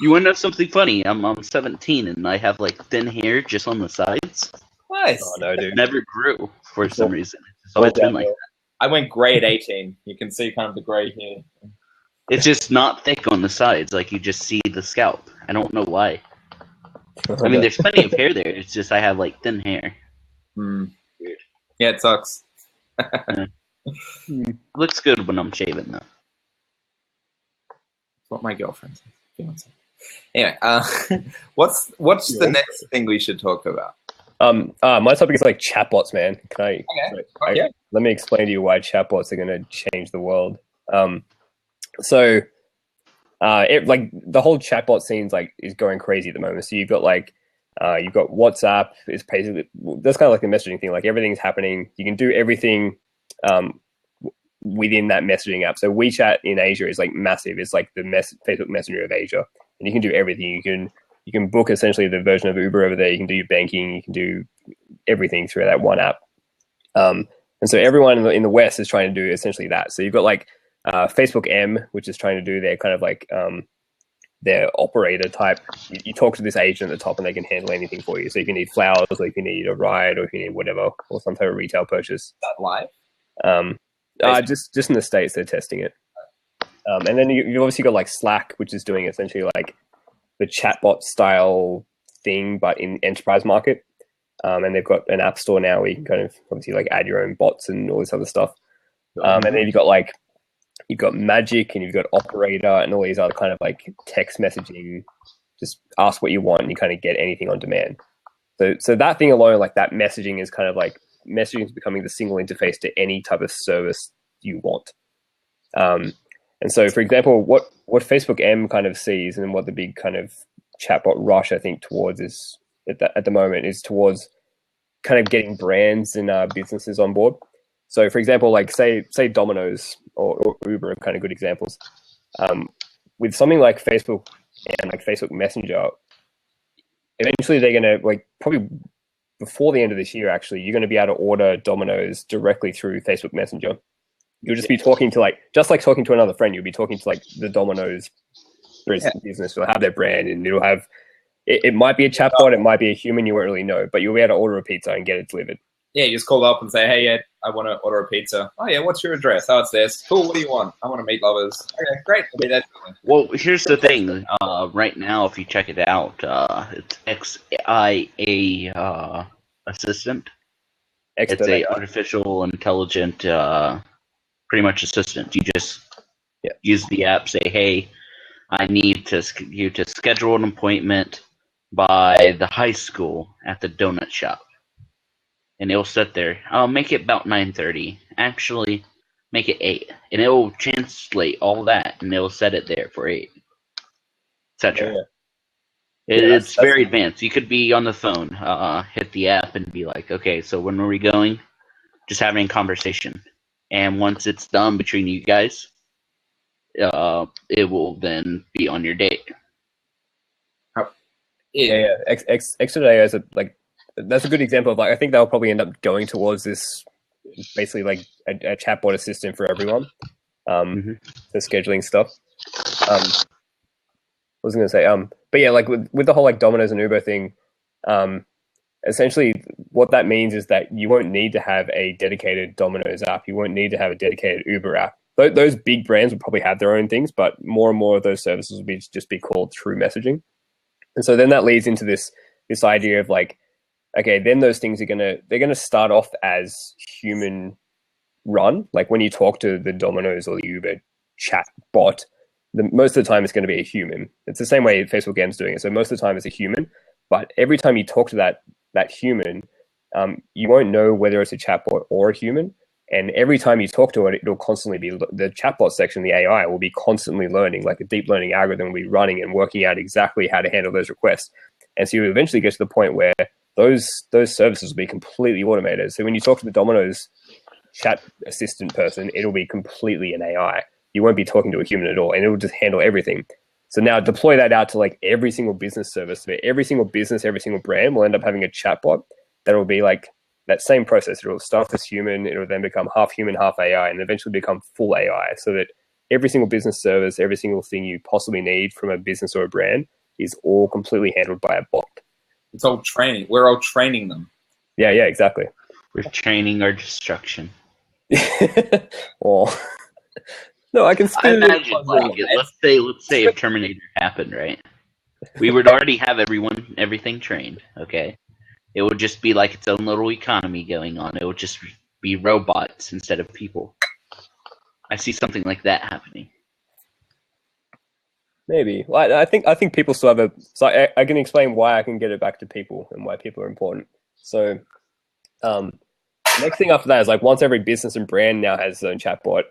You want to know something funny? I'm 17 and I have like thin hair just on the sides. nice. Oh no, dude. It never grew for some reason. It's always been like that. I went grey at 18. You can see kind of the grey here. It's just not thick on the sides. Like you just see the scalp. I don't know why. I mean, there's plenty of hair there. It's just I have like thin hair. Weird. Yeah, it sucks. Looks good when I'm shaving though. That's what my girlfriend says. Anyway, what's the next thing we should talk about? My topic is like chatbots, man. Okay. Let me explain to you why chatbots are going to change the world. So like the whole chatbot scene's like is going crazy at the moment. So you've got WhatsApp is basically that's kind of like the messaging thing. Like everything's happening. You can do everything within that messaging app. So WeChat in Asia is like massive. It's like the Facebook Messenger of Asia, and you can do everything. You can book essentially the version of Uber over there. You can do your banking. You can do everything through that one app. And so everyone in the West is trying to do essentially that. So you've got like Facebook.im, which is trying to do their kind of like their operator type. You talk to this agent at the top and they can handle anything for you. So if you need flowers or if you need a ride or if you need whatever or some type of retail purchase. Is that live? Just in the States, they're testing it. And then you've obviously got like Slack, which is doing essentially like the chatbot style thing, but in enterprise market. And they've got an app store now where you can kind of obviously like add your own bots and all this other stuff. And then you've got Magic and you've got Operator and all these other kind of like text messaging. Just ask what you want and you kind of get anything on demand. So that thing alone, like that messaging is kind of like messaging is becoming the single interface to any type of service you want. And so, for example, what Facebook.im kind of sees and what the big kind of chatbot rush, I think, towards is at the moment is towards kind of getting brands and businesses on board. So, for example, like say Domino's or Uber are kind of good examples. With something like Facebook and like Facebook Messenger, eventually they're going to like probably before the end of this year, actually, you're going to be able to order Domino's directly through Facebook Messenger. You'll just be talking to just like talking to another friend. You'll be talking to like the Domino's business. It'll have their brand, and it'll have. It might be a chatbot, it might be a human. You won't really know, but you'll be able to order a pizza and get it delivered. Yeah, you just call up and say, "Hey, Ed, I want to order a pizza." "Oh yeah, what's your address?" "Oh, it's this." "Cool. What do you want?" "I want to meet lovers." "Okay, great. I'll be there." Well, here's the thing. Right now, if you check it out, it's XIA assistant. It's a artificial intelligent, pretty much assistant. You just use the app. Say, "Hey, I need you to schedule an appointment by the high school at the donut shop," and it'll sit there. I'll make it about 9:30. Actually, make it 8, and it will translate all that, and it will set it there for 8, etc. It's very advanced. You could be on the phone, hit the app, and be like, "Okay, so when are we going?" Just having a conversation, and once it's done between you guys, it will then be on your date. Extra day is that's a good example of I think they'll probably end up going towards this basically like a chatbot assistant for everyone, for scheduling stuff. What was I going to say? But yeah, like with the whole like Domino's and Uber thing, essentially what that means is that you won't need to have a dedicated Domino's app. You won't need to have a dedicated Uber app. Those big brands will probably have their own things, but more and more of those services will just be called through messaging. And so then that leads into this idea of like, okay, then those things they're gonna start off as human run. Like when you talk to the Domino's or the Uber chat bot, most of the time it's going to be a human. It's the same way Facebook M's doing it. So most of the time it's a human, but every time you talk to that human, you won't know whether it's a chatbot or a human. And every time you talk to it, it'll constantly be the chatbot section, the AI will be constantly learning, like a deep learning algorithm will be running and working out exactly how to handle those requests. And so you eventually get to the point where those services will be completely automated. So when you talk to the Domino's chat assistant person, it'll be completely an AI. You won't be talking to a human at all, and it'll just handle everything. So now deploy that out to like every single business service. Every single business, every single brand will end up having a chatbot that will be like that same process. It will start as human, it will then become half human, half AI, and eventually become full AI, so that every single business service, every single thing you possibly need from a business or a brand is all completely handled by a bot. It's all training. We're all training them. Yeah, exactly. We're training our destruction. Well, no, I can still imagine let's say if Terminator happened, right? We would already have everything trained, okay? It would just be like its own little economy going on. It would just be robots instead of people. I see something like that happening. Maybe. Well, I think people still have so I can explain why I can get it back to people and why people are important. So, next thing after that is like once every business and brand now has its own chatbot,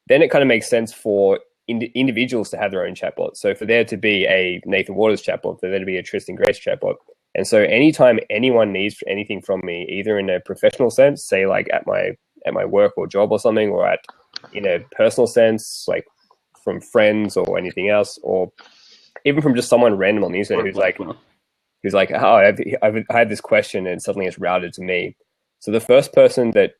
then it kind of makes sense for individuals to have their own chatbot. So for there to be a Nathan Waters chatbot, for there to be a Tristan Grace chatbot. And so anytime anyone needs anything from me, either in a professional sense, say like at my work or job or something, or in a personal sense, like from friends or anything else, or even from just someone random on the internet who's like, oh, I had this question and suddenly it's routed to me. So the first person that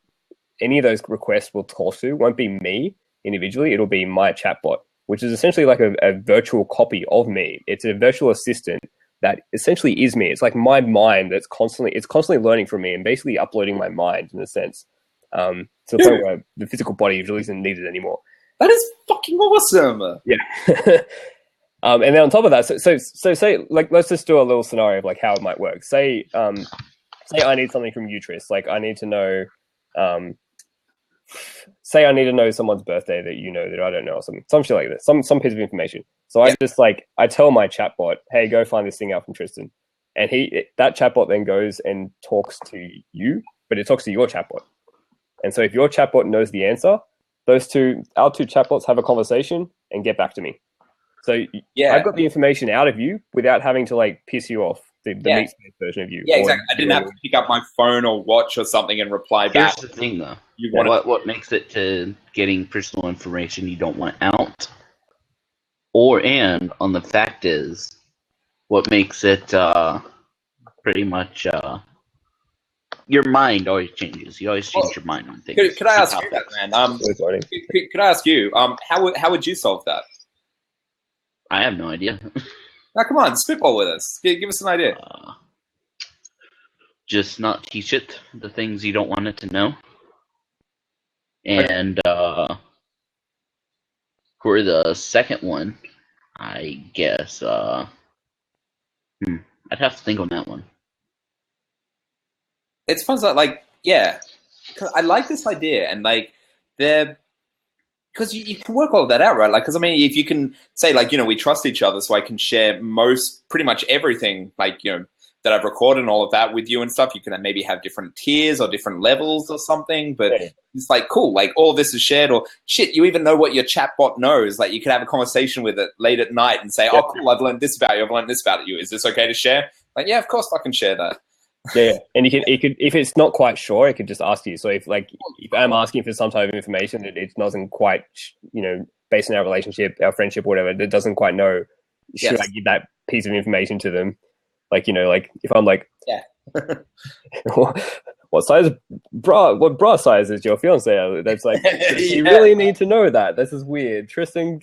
any of those requests will talk to won't be me individually, it'll be my chatbot, which is essentially like a virtual copy of me. It's a virtual assistant that essentially is me. It's like my mind that's constantly learning from me and basically uploading my mind in a sense, to the point where the physical body really isn't needed anymore. That is fucking awesome. Yeah. And then on top of that, so say like let's just do a little scenario of like how it might work. Say I need something from you, Tris. Like I need to know. Say I need to know someone's birthday that you know that I don't know, or some shit like this, some piece of information. So I tell my chatbot, hey, go find this thing out from Tristan, and that chatbot then goes and talks to you, but it talks to your chatbot. And so if your chatbot knows the answer, our two chatbots have a conversation and get back to me. So I've got the information out of you without having to like piss you off the meat space version of you. Yeah, exactly. I didn't have to pick up my phone or watch or something and reply back. Here's the thing, though. You want What makes it to getting personal information you don't want out, and on the fact is, what makes it pretty much your mind always changes. You always change your mind on things. Could I ask you that, man? Could I ask you, how would you solve that? I have no idea. Now, come on, spitball with us. Give us an idea. Just not teach it the things you don't want it to know. And for the second one, I guess I'd have to think on that one. It's fun, like, yeah. I like this idea, and like, because you can work all of that out, right? Like, because I mean, if you can say, like, we trust each other, so I can share pretty much everything, like, that I've recorded and all of that with you and stuff. You can maybe have different tiers or different levels or something, but it's like, cool, like all of this is shared, or shit, you even know what your chatbot knows. Like, you could have a conversation with it late at night and say, oh, cool, I've learned this about you, I've learned this about you. Is this okay to share? Like, yeah, of course I can share that. Yeah, and it could, if it's not quite sure, it could just ask you. So if I'm asking for some type of information that it doesn't quite, based on our relationship, our friendship, whatever, that doesn't quite know, should I give that piece of information to them? Like, like if I'm like, what size bra? What bra size is your fiance? That's like, you really need to know that. This is weird. Tristan,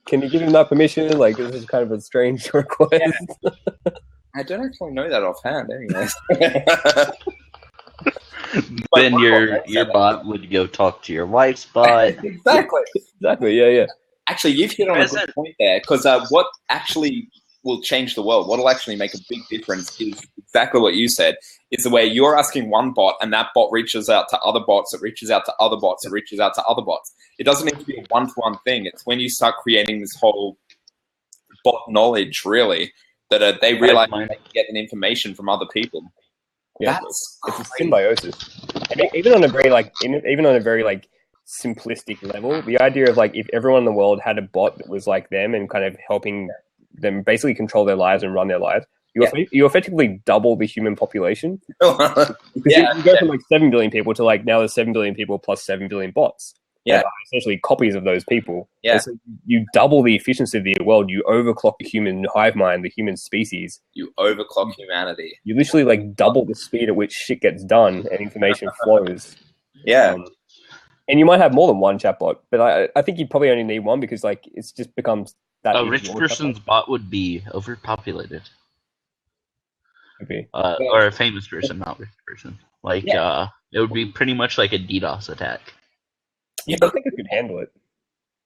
can you give him that permission? Like, this is kind of a strange request. Yeah. I don't actually know that offhand, anyways. Then your bot would go talk to your wife's bot. Exactly. Yeah. Actually, you've hit on a good point there, because what actually will change the world, what will actually make a big difference is exactly what you said, is the way you're asking one bot and that bot reaches out to other bots, it reaches out to other bots, it reaches out to other bots. It doesn't need to be a one-to-one thing. It's when you start creating this whole bot knowledge, really, that they realize they can get an information from other people. Yeah, it's a symbiosis. And even on a very simplistic level, the idea of like if everyone in the world had a bot that was like them and kind of helping them basically control their lives and run their lives, you effectively double the human population. Because you go from like 7 billion people to like now there's 7 billion people plus 7 billion bots. Yeah, essentially copies of those people. Yeah, and so you double the efficiency of the world. You overclock the human hive mind, the human species. You overclock humanity. You literally like double the speed at which shit gets done and information flows. Yeah, and you might have more than one chatbot, but I think you probably only need one because like it's just becomes that. A rich person's bot would be overpopulated. Or a famous person, not rich person. Like it would be pretty much like a DDoS attack. Yeah, I think it could handle it.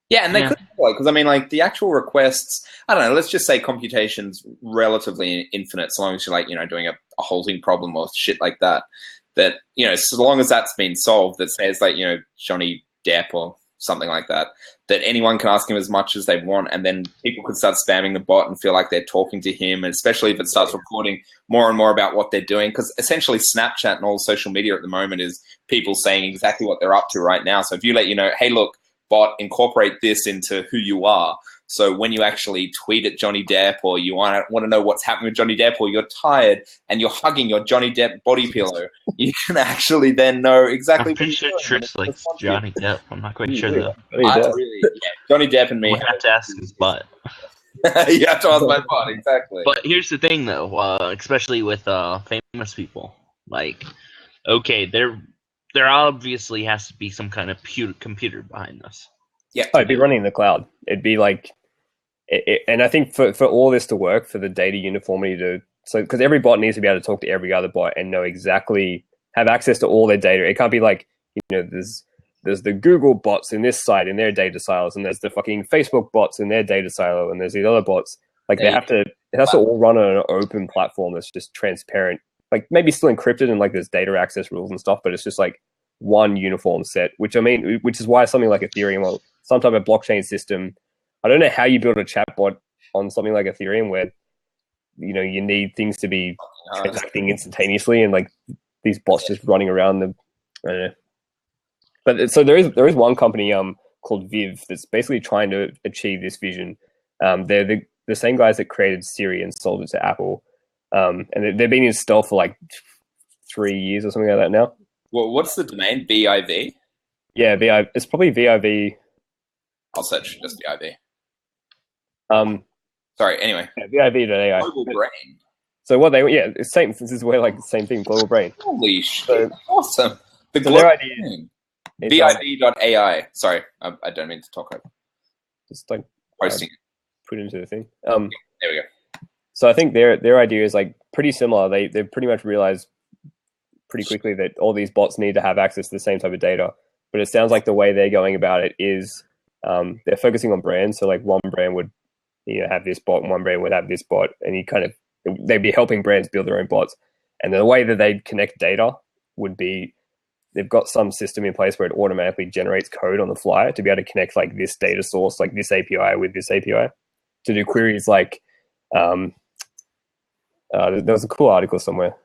Yeah, and they could handle it because I mean, like the actual requests. I don't know. Let's just say computation's relatively infinite, so long as you're like doing a halting problem or shit like that. That so long as that's been solved, that says like Johnny Depp or something like that. That anyone can ask him as much as they want, and then people could start spamming the bot and feel like they're talking to him, and especially if it starts recording more and more about what they're doing, because essentially Snapchat and all social media at the moment is people saying exactly what they're up to right now. So if you let hey, look, bot, incorporate this into who you are. So when you actually tweet at Johnny Depp, or you want to know what's happening with Johnny Depp, or you're tired and you're hugging your Johnny Depp body pillow, you can actually then know exactly. I'm pretty sure Trish likes Johnny Depp. I'm not quite sure though. Johnny Depp and me. We have to ask his butt. You have to ask my butt, exactly. But here's the thing, though, especially with famous people, like, okay, there obviously has to be some kind of computer behind this. Yeah, it'd be running in the cloud. It'd be like, and I think for all this to work, for the data uniformity because every bot needs to be able to talk to every other bot and know exactly, have access to all their data. It can't be like, there's the Google bots in this site in their data silos, and there's the fucking Facebook bots in their data silo, and there's these other bots. Like it has to all run on an open platform that's just transparent. Like maybe still encrypted and like there's data access rules and stuff, but it's just like one uniform set, which is why something like Ethereum or some type of blockchain system. I don't know how you build a chatbot on something like Ethereum where, you need things to be transacting instantaneously and like these bots just running around them. I don't know. But so there is one company called Viv that's basically trying to achieve this vision. They're the same guys that created Siri and sold it to Apple. And they've been in stealth for like 3 years or something like that now. Well, what's the domain? VIV? Yeah, it's probably VIV. I'll search just VIV. Sorry, anyway. Yeah, VIV.ai. Global Brain. So what it's same. This is where like the same thing. Global Brain. Holy shit! Awesome. The global idea. VIV.ai. Sorry, I don't mean to talk over. Just like posting it. Put into the thing. There we go. So I think their idea is like pretty similar. They pretty much realized pretty quickly that all these bots need to have access to the same type of data. But it sounds like the way they're going about it is they're focusing on brands. So like one brand would have this bot, and one brand would have this bot, and they'd be helping brands build their own bots. And the way that they'd connect data would be they've got some system in place where it automatically generates code on the fly to be able to connect like this data source, like this API with this API, to do queries like there was a cool article somewhere.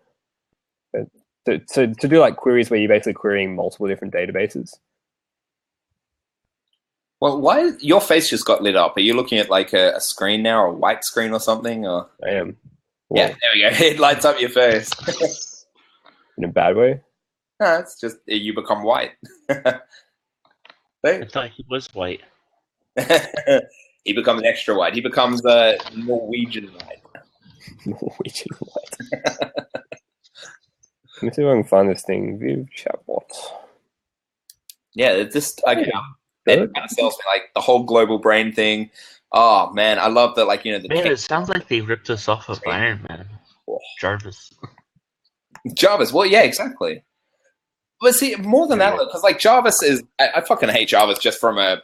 To do like queries where you're basically querying multiple different databases. Well, why your face just got lit up? Are you looking at like a screen now, or a white screen or something? Or I am. Yeah, there we go. It lights up your face. In a bad way? No, it's just you become white. I thought he was white. He becomes extra white. He becomes Norwegian white. Norwegian white. Let me see if I can find this thing. View chatbot. Yeah, it just it kind of sells me like the whole global brain thing. Oh man, I love that. Like it sounds like they ripped us off of Iron Man. Jarvis. Jarvis. Well, yeah, exactly. But see, more than that, because like Jarvis is, I fucking hate Jarvis just from a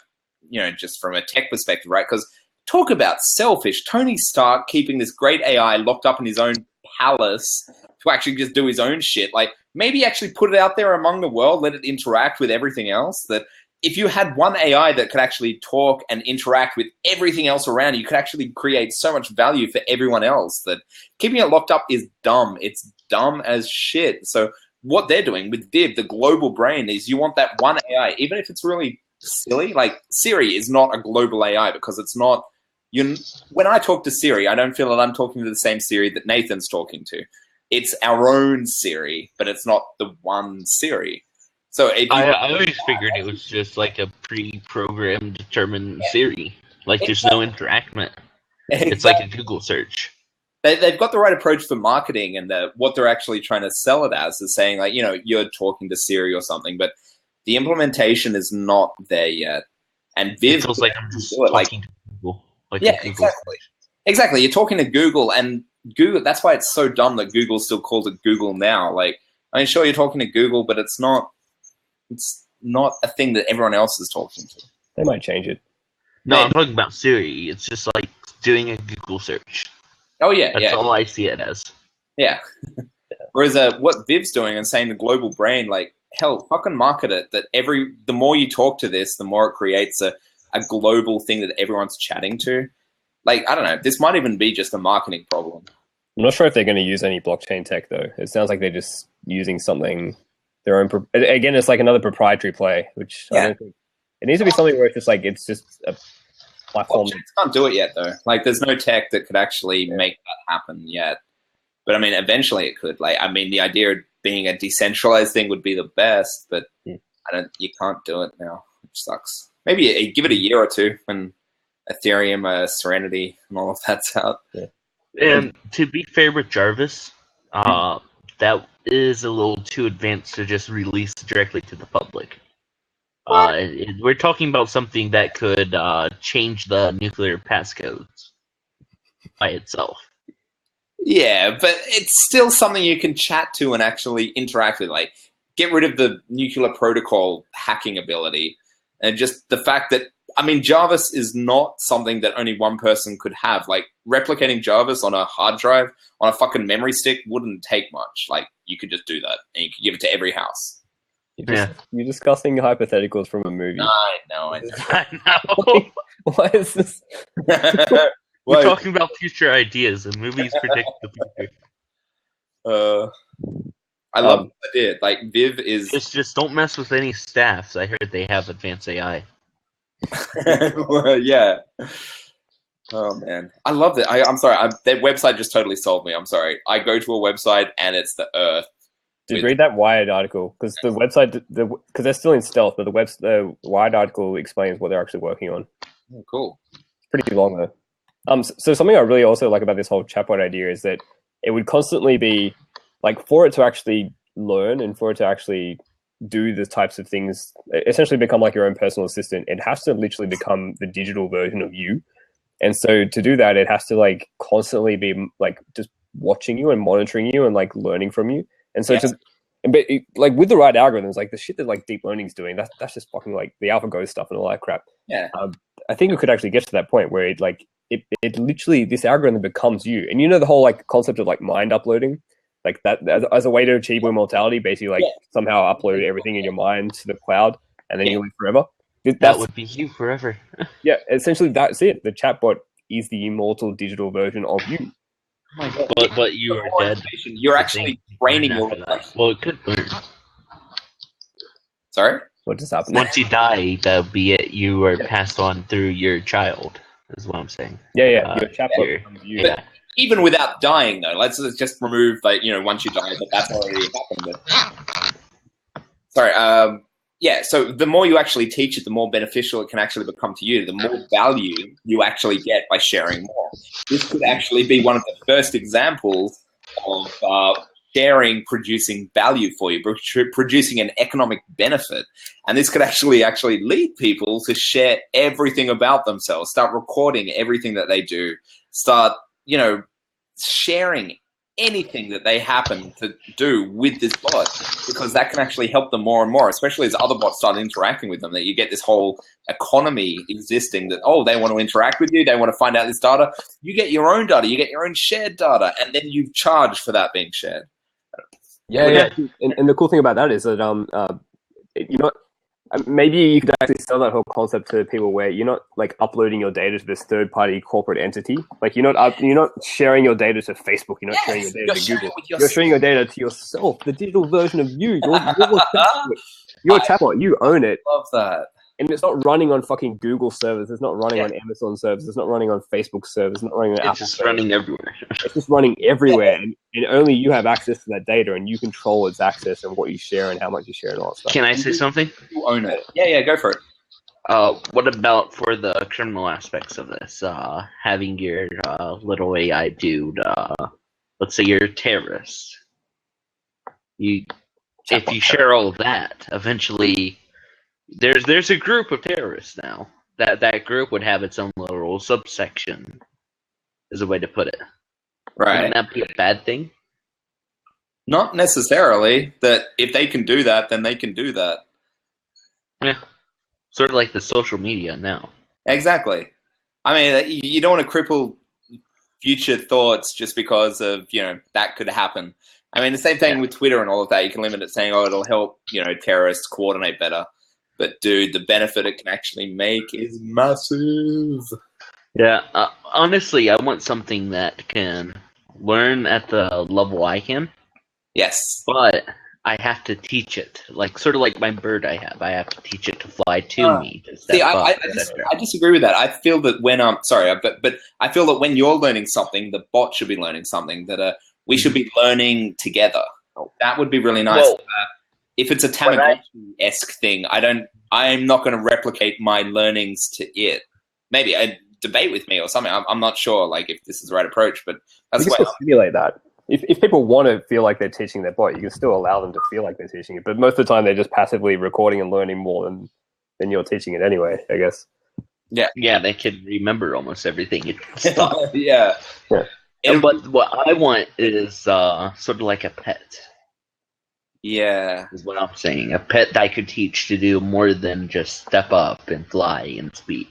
tech perspective, right? Because talk about selfish. Tony Stark keeping this great AI locked up in his own palace to actually just do his own shit. Like maybe actually put it out there among the world, let it interact with everything else. That if you had one AI that could actually talk and interact with everything else around you could actually create so much value for everyone else. That keeping it locked up is dumb. It's dumb as shit. So what they're doing with Viv, the global brain, is you want that one AI, even if it's really silly. Like Siri is not a global AI because it's not. When I talk to Siri, I don't feel that I'm talking to the same Siri that Nathan's talking to. It's our own Siri, but it's not the one Siri. So I always figured it was just like a pre-programmed determined Siri. Like there's no interaction. It's like a Google search. They've got the right approach for marketing, and what they're actually trying to sell it as is saying like, you're talking to Siri or something, but the implementation is not there yet. And Viv feels like I'm just talking to Google. Like yeah, exactly. Exactly. You're talking to Google, and Google. That's why it's so dumb that Google still calls it Google now. Like, I mean, sure, you're talking to Google, but it's not. It's not a thing that everyone else is talking to. They might change it. No, I'm talking about Siri. It's just like doing a Google search. Oh yeah, that's all I see it as. Yeah. Whereas what Viv's doing and saying the global brain, like hell, fucking market it. That the more you talk to this, the more it creates a global thing that everyone's chatting to. Like, I don't know. This might even be just a marketing problem. I'm not sure if they're going to use any blockchain tech, though. It sounds like they're just using something, their own. Again, it's like another proprietary play, which I don't think. It needs to be something where it's just a platform. Blockchains can't do it yet, though. Like, there's no tech that could actually make that happen yet. But, I mean, eventually it could. Like, I mean, the idea of being a decentralized thing would be the best, but you can't do it now, which sucks. Maybe give it a year or two when Ethereum, Serenity, and all of that's out. Yeah. And to be fair with Jarvis, that is a little too advanced to just release directly to the public. We're talking about something that could change the nuclear passcodes by itself. Yeah, but it's still something you can chat to and actually interact with. Like, get rid of the nuclear protocol hacking ability. And just the fact that, I mean, Jarvis is not something that only one person could have. Like, replicating Jarvis on a hard drive, on a fucking memory stick, wouldn't take much. Like, you could just do that, and you could give it to every house. You're discussing hypotheticals from a movie. I know. I know. Why is this? We're talking about future ideas, and movies predict the future. I love the idea. Like, Viv is... It's just don't mess with any staffs. I heard they have advanced AI. Well, yeah. Oh man, I love it. I'm sorry, that website just totally sold me. I'm sorry. I go to a website and it's the Earth. Did you read that Wired article? Because the website, because they're still in stealth, but the Wired article explains what they're actually working on. Oh, cool. It's pretty long though. So something I really also like about this whole chatbot idea is that it would constantly be like, for it to actually learn and for it to actually do the types of things, essentially become like your own personal assistant. It has to literally become the digital version of you. And so to do that, it has to like constantly be like just watching you and monitoring you and like learning from you. And so but like with the right algorithms, like the shit that like deep learning is doing, that's just fucking like the AlphaGo stuff and all that crap. Yeah. I think it could actually get to that point where it literally, this algorithm becomes you. And you know the whole like concept of like mind uploading, like that as a way to achieve immortality, basically like somehow upload everything in your mind to the cloud and then you live forever. That would be you forever. Yeah, essentially that's it. The chatbot is the immortal digital version of you. But you are dead. You're actually training your life. Well, it could burn. Sorry? What just happened? Once you die, that'll be it. You are passed on through your child, is what I'm saying. Yeah. Your chatbot becomes you. Yeah. Even without dying, though, let's just remove, like, once you die, but that's already happened. But... Sorry, yeah, so the more you actually teach it, the more beneficial it can actually become to you, the more value you actually get by sharing more. This could actually be one of the first examples of sharing producing value for you, producing an economic benefit. And this could actually lead people to share everything about themselves, start recording everything that they do, start, sharing anything that they happen to do with this bot, because that can actually help them more and more, especially as other bots start interacting with them, that you get this whole economy existing that, they want to interact with you, they want to find out this data. You get your own data, you get your own shared data, and then you charge for that being shared. Yeah. And the cool thing about that is that, maybe you could actually sell that whole concept to people where you're not like uploading your data to this third-party corporate entity. Like you're not sharing your data to Facebook. You're not sharing your data to Google. You're sharing your data to yourself, the digital version of you. You're a chatbot. You own it. Love that. And it's not running on fucking Google servers. It's not running on Amazon servers. It's not running on Facebook servers. It's not running on Apple servers. It's just running everywhere. It's just running everywhere. And only you have access to that data, and you control its access and what you share and how much you share and all that stuff. Can I say something? You own it. Yeah, go for it. What about for the criminal aspects of this? Having your little AI dude, let's say you're a terrorist. If you share all of that, eventually... There's a group of terrorists now. That group would have its own little subsection, is a way to put it. Right. Wouldn't that be a bad thing? Not necessarily. That if they can do that, then they can do that. Yeah. Sort of like the social media now. Exactly. I mean, you don't want to cripple future thoughts just because of, that could happen. I mean, the same thing with Twitter and all of that. You can limit it saying, it'll help, terrorists coordinate better. But, dude, the benefit it can actually make is massive. Yeah, honestly, I want something that can learn at the level I can. Yes. But I have to teach it. Sort of like my bird I have. I have to teach it to fly to me. To I disagree with that. I feel that when but I feel that when you're learning something, the bot should be learning something. That we should be learning together. That would be really nice. Well, if it's a Tamagotchi-esque thing, I'm not going to replicate my learnings to it. Maybe a debate with me or something. I'm not sure, if this is the right approach, but that's you can still simulate that. If people want to feel like they're teaching their bot, you can still allow them to feel like they're teaching it. But most of the time, they're just passively recording and learning more than you're teaching it anyway, I guess. Yeah, they can remember almost everything. Yeah. But what I want is sort of like a pet. Yeah. Is what I'm saying. A pet that I could teach to do more than just step up and fly and speak.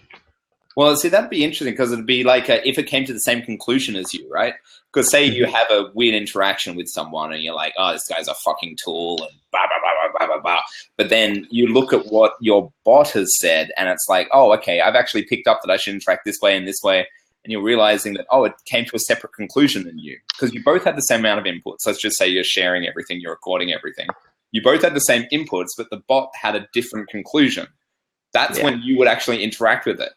Well, see, that'd be interesting because it'd be like if it came to the same conclusion as you, right? Because say you have a weird interaction with someone and you're like, this guy's a fucking tool and blah, blah, blah, blah, blah, blah, blah. But then you look at what your bot has said and it's like, okay, I've actually picked up that I should interact this way and this way. And you're realizing that, it came to a separate conclusion than you. Because you both had the same amount of inputs. Let's just say you're sharing everything, you're recording everything. You both had the same inputs, but the bot had a different conclusion. That's when you would actually interact with it.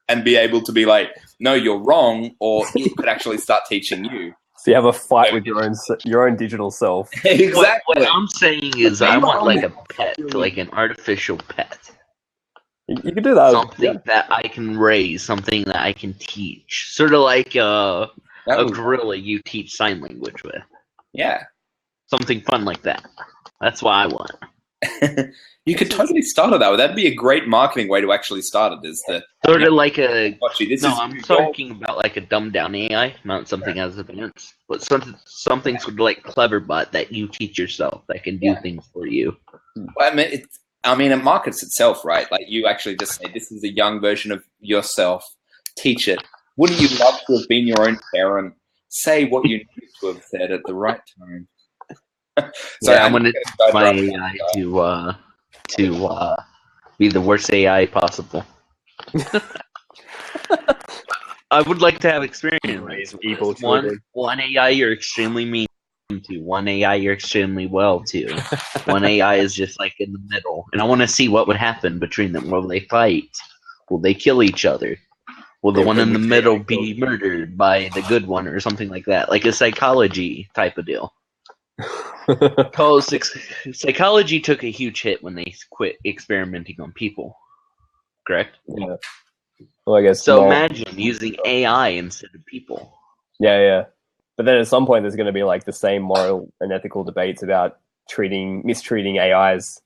And be able to be like, no, you're wrong, or it could actually start teaching you. So you have a fight with your own digital self. Exactly. What I'm saying is, I want like a pet, like an artificial pet. You could do that. Something that I can raise, something that I can teach. Sort of like a gorilla you teach sign language with. Yeah. Something fun like that. That's what I want. You could totally start it that way. That'd be a great marketing way to actually start it. Is that sort of like a? I'm your talking about like a dumbed down AI, not something as advanced, but something sort of like Cleverbot that you teach yourself that can do things for you. Well, I mean, it markets itself, right? Like you actually just say, "This is a young version of yourself. Teach it." Wouldn't you love to have been your own parent? Say what you need to have said at the right time. So yeah, I'm gonna teach my AI to be the worst AI possible. I would like to have experience. One AI you're extremely mean to. One AI you're extremely well to. One AI is just like in the middle, and I want to see what would happen between them. Will they fight? Will they kill each other? Will the one in the middle be murdered by the good one or something like that? Like a psychology type of deal. Because psychology took a huge hit when they quit experimenting on people. Correct? Yeah. Well, I guess so. Imagine using AI instead of people. Yeah. But then at some point, there's going to be like the same moral and ethical debates about mistreating AIs.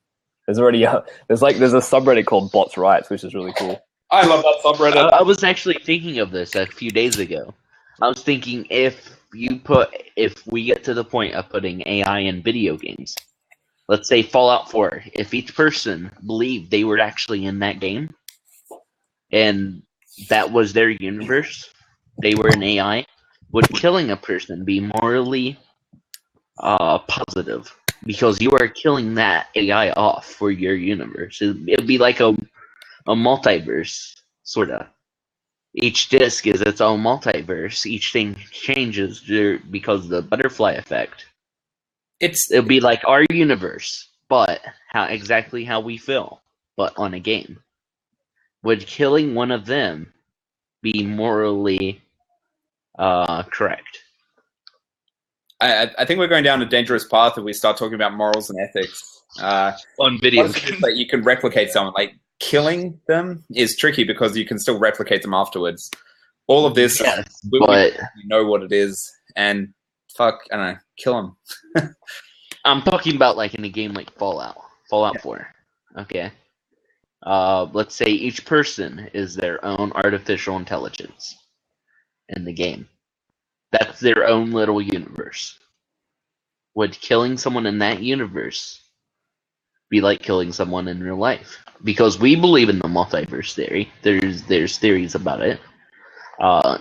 There's already there's a subreddit called Bots Rights, which is really cool. I love that subreddit. I was actually thinking of this a few days ago. I was thinking if we get to the point of putting AI in video games, let's say Fallout 4, if each person believed they were actually in that game and that was their universe, they were an AI, would killing a person be morally positive? Because you are killing that AI off for your universe. It'd be like a multiverse, sort of. Each disc is its own multiverse. Each thing changes because of the butterfly effect. It'll be like our universe, but exactly how we feel, but on a game. Would killing one of them be morally correct? I think we're going down a dangerous path if we start talking about morals and ethics. On video games. That you can replicate someone. Like, killing them is tricky because you can still replicate them afterwards. All of this, we know what it is, and I don't know, kill them. I'm talking about like in a game like Fallout 4. Okay. Let's say each person is their own artificial intelligence in the game. That's their own little universe. Would killing someone in that universe be like killing someone in real life? Because we believe in the multiverse theory. There's theories about it.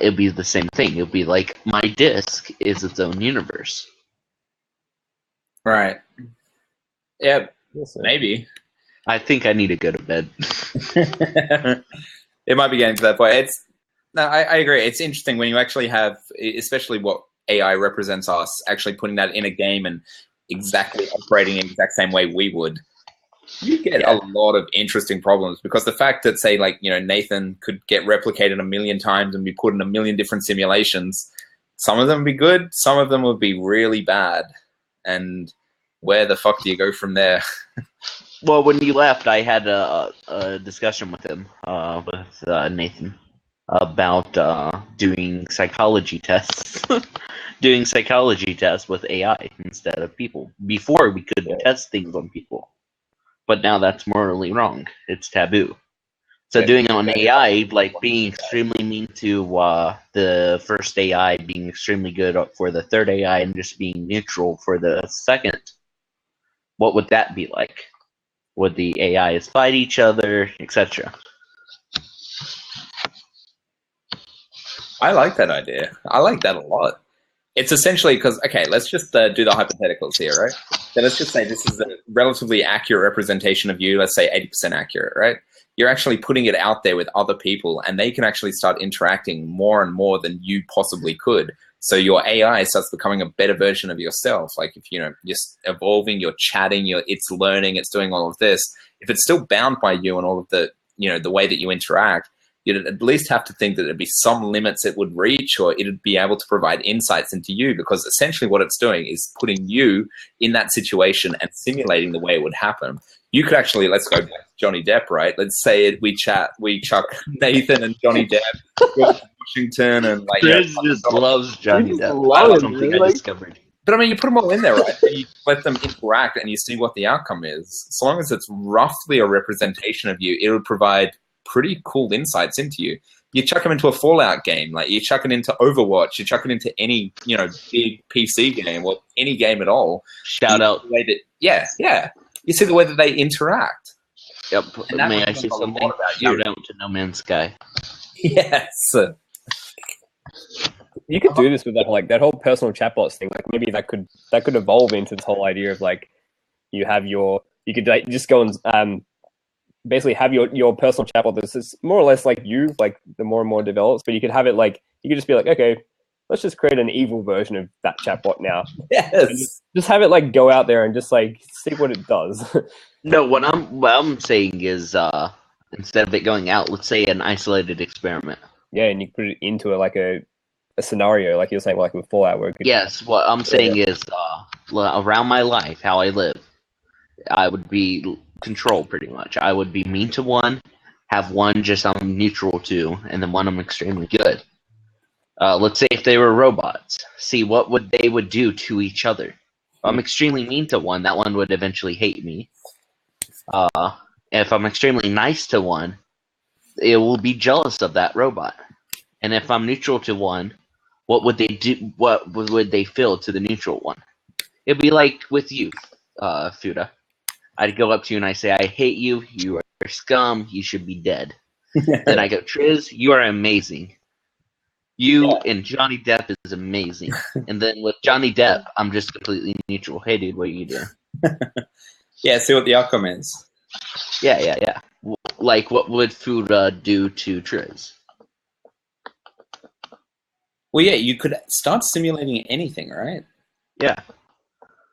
It'd be the same thing. It'd be like my disc is its own universe. Right. Yeah, maybe. I think I need to go to bed. It might be getting to that point. I agree. It's interesting when you actually have, especially what AI represents us, actually putting that in a game and exactly operating in the exact same way we would. You get a lot of interesting problems because the fact that, say, like, Nathan could get replicated 1,000,000 times and be put in 1,000,000 different simulations, some of them would be good, some of them would be really bad. And where the fuck do you go from there? Well, when you left, I had a discussion with him, with Nathan, about doing psychology tests. Doing psychology tests with AI instead of people. Before, we could test things on people. But now that's morally wrong. It's taboo. So doing it on AI, like being extremely mean to the first AI, being extremely good for the third AI, and just being neutral for the second, what would that be like? Would the AIs fight each other, etc.? I like that idea. I like that a lot. It's essentially because, okay, let's just do the hypotheticals here, right? So let's just say this is a relatively accurate representation of you, let's say 80% accurate, right? You're actually putting it out there with other people, and they can actually start interacting more and more than you possibly could. So your AI starts becoming a better version of yourself. Like if, you're evolving, you're chatting, it's learning, it's doing all of this. If it's still bound by you and all of the, the way that you interact, you'd at least have to think that there'd be some limits it would reach, or it'd be able to provide insights into you, because essentially what it's doing is putting you in that situation and simulating the way it would happen. You could actually, let's go back to Johnny Depp, right? Let's say we chuck Nathan and Johnny Depp to Washington, and like Chris just loves Johnny Depp. That's something I discovered. But I mean, you put them all in there, right? And you let them interact, and you see what the outcome is. So long as it's roughly a representation of you, it would provide pretty cool insights into you. You chuck them into a Fallout game, like you chuck it into Overwatch, you chuck it into any, big PC game or any game at all. Shout out. Yeah. You see the way that they interact. Yep. May I say something? Shout out to No Man's Sky. Yes. You could do this with that whole personal chatbots thing. Like maybe that could evolve into this whole idea of like you could like, just go and basically have your personal chatbot that's just more or less like you, like the more and more develops, but you could have it like, you could just be like, okay, let's just create an evil version of that chatbot now. Yes. Just have it like go out there and just like see what it does. No, what I'm saying is instead of it going out, let's say an isolated experiment. Yeah, and you put it into a scenario, like you're saying, like with Fallout, where yes, what I'm saying is around my life, how I live, I would be controlled pretty much. I would be mean to one, have one just I'm neutral to, and then one I'm extremely good. Let's say if they were robots, see what they would do to each other. If I'm extremely mean to one, that one would eventually hate me. If I'm extremely nice to one, it will be jealous of that robot. And if I'm neutral to one, what would they do? What would they feel to the neutral one? It'd be like with you, Fuda. I'd go up to you and I say, I hate you. You are scum. You should be dead. Then I go, Triz, you are amazing. You and Johnny Depp is amazing. And then with Johnny Depp, I'm just completely neutral. Hey, dude, what are you doing? Yeah, see what the outcome is. Yeah. Like, what would Fuda do to Triz? Well, yeah, you could start simulating anything, right? Yeah.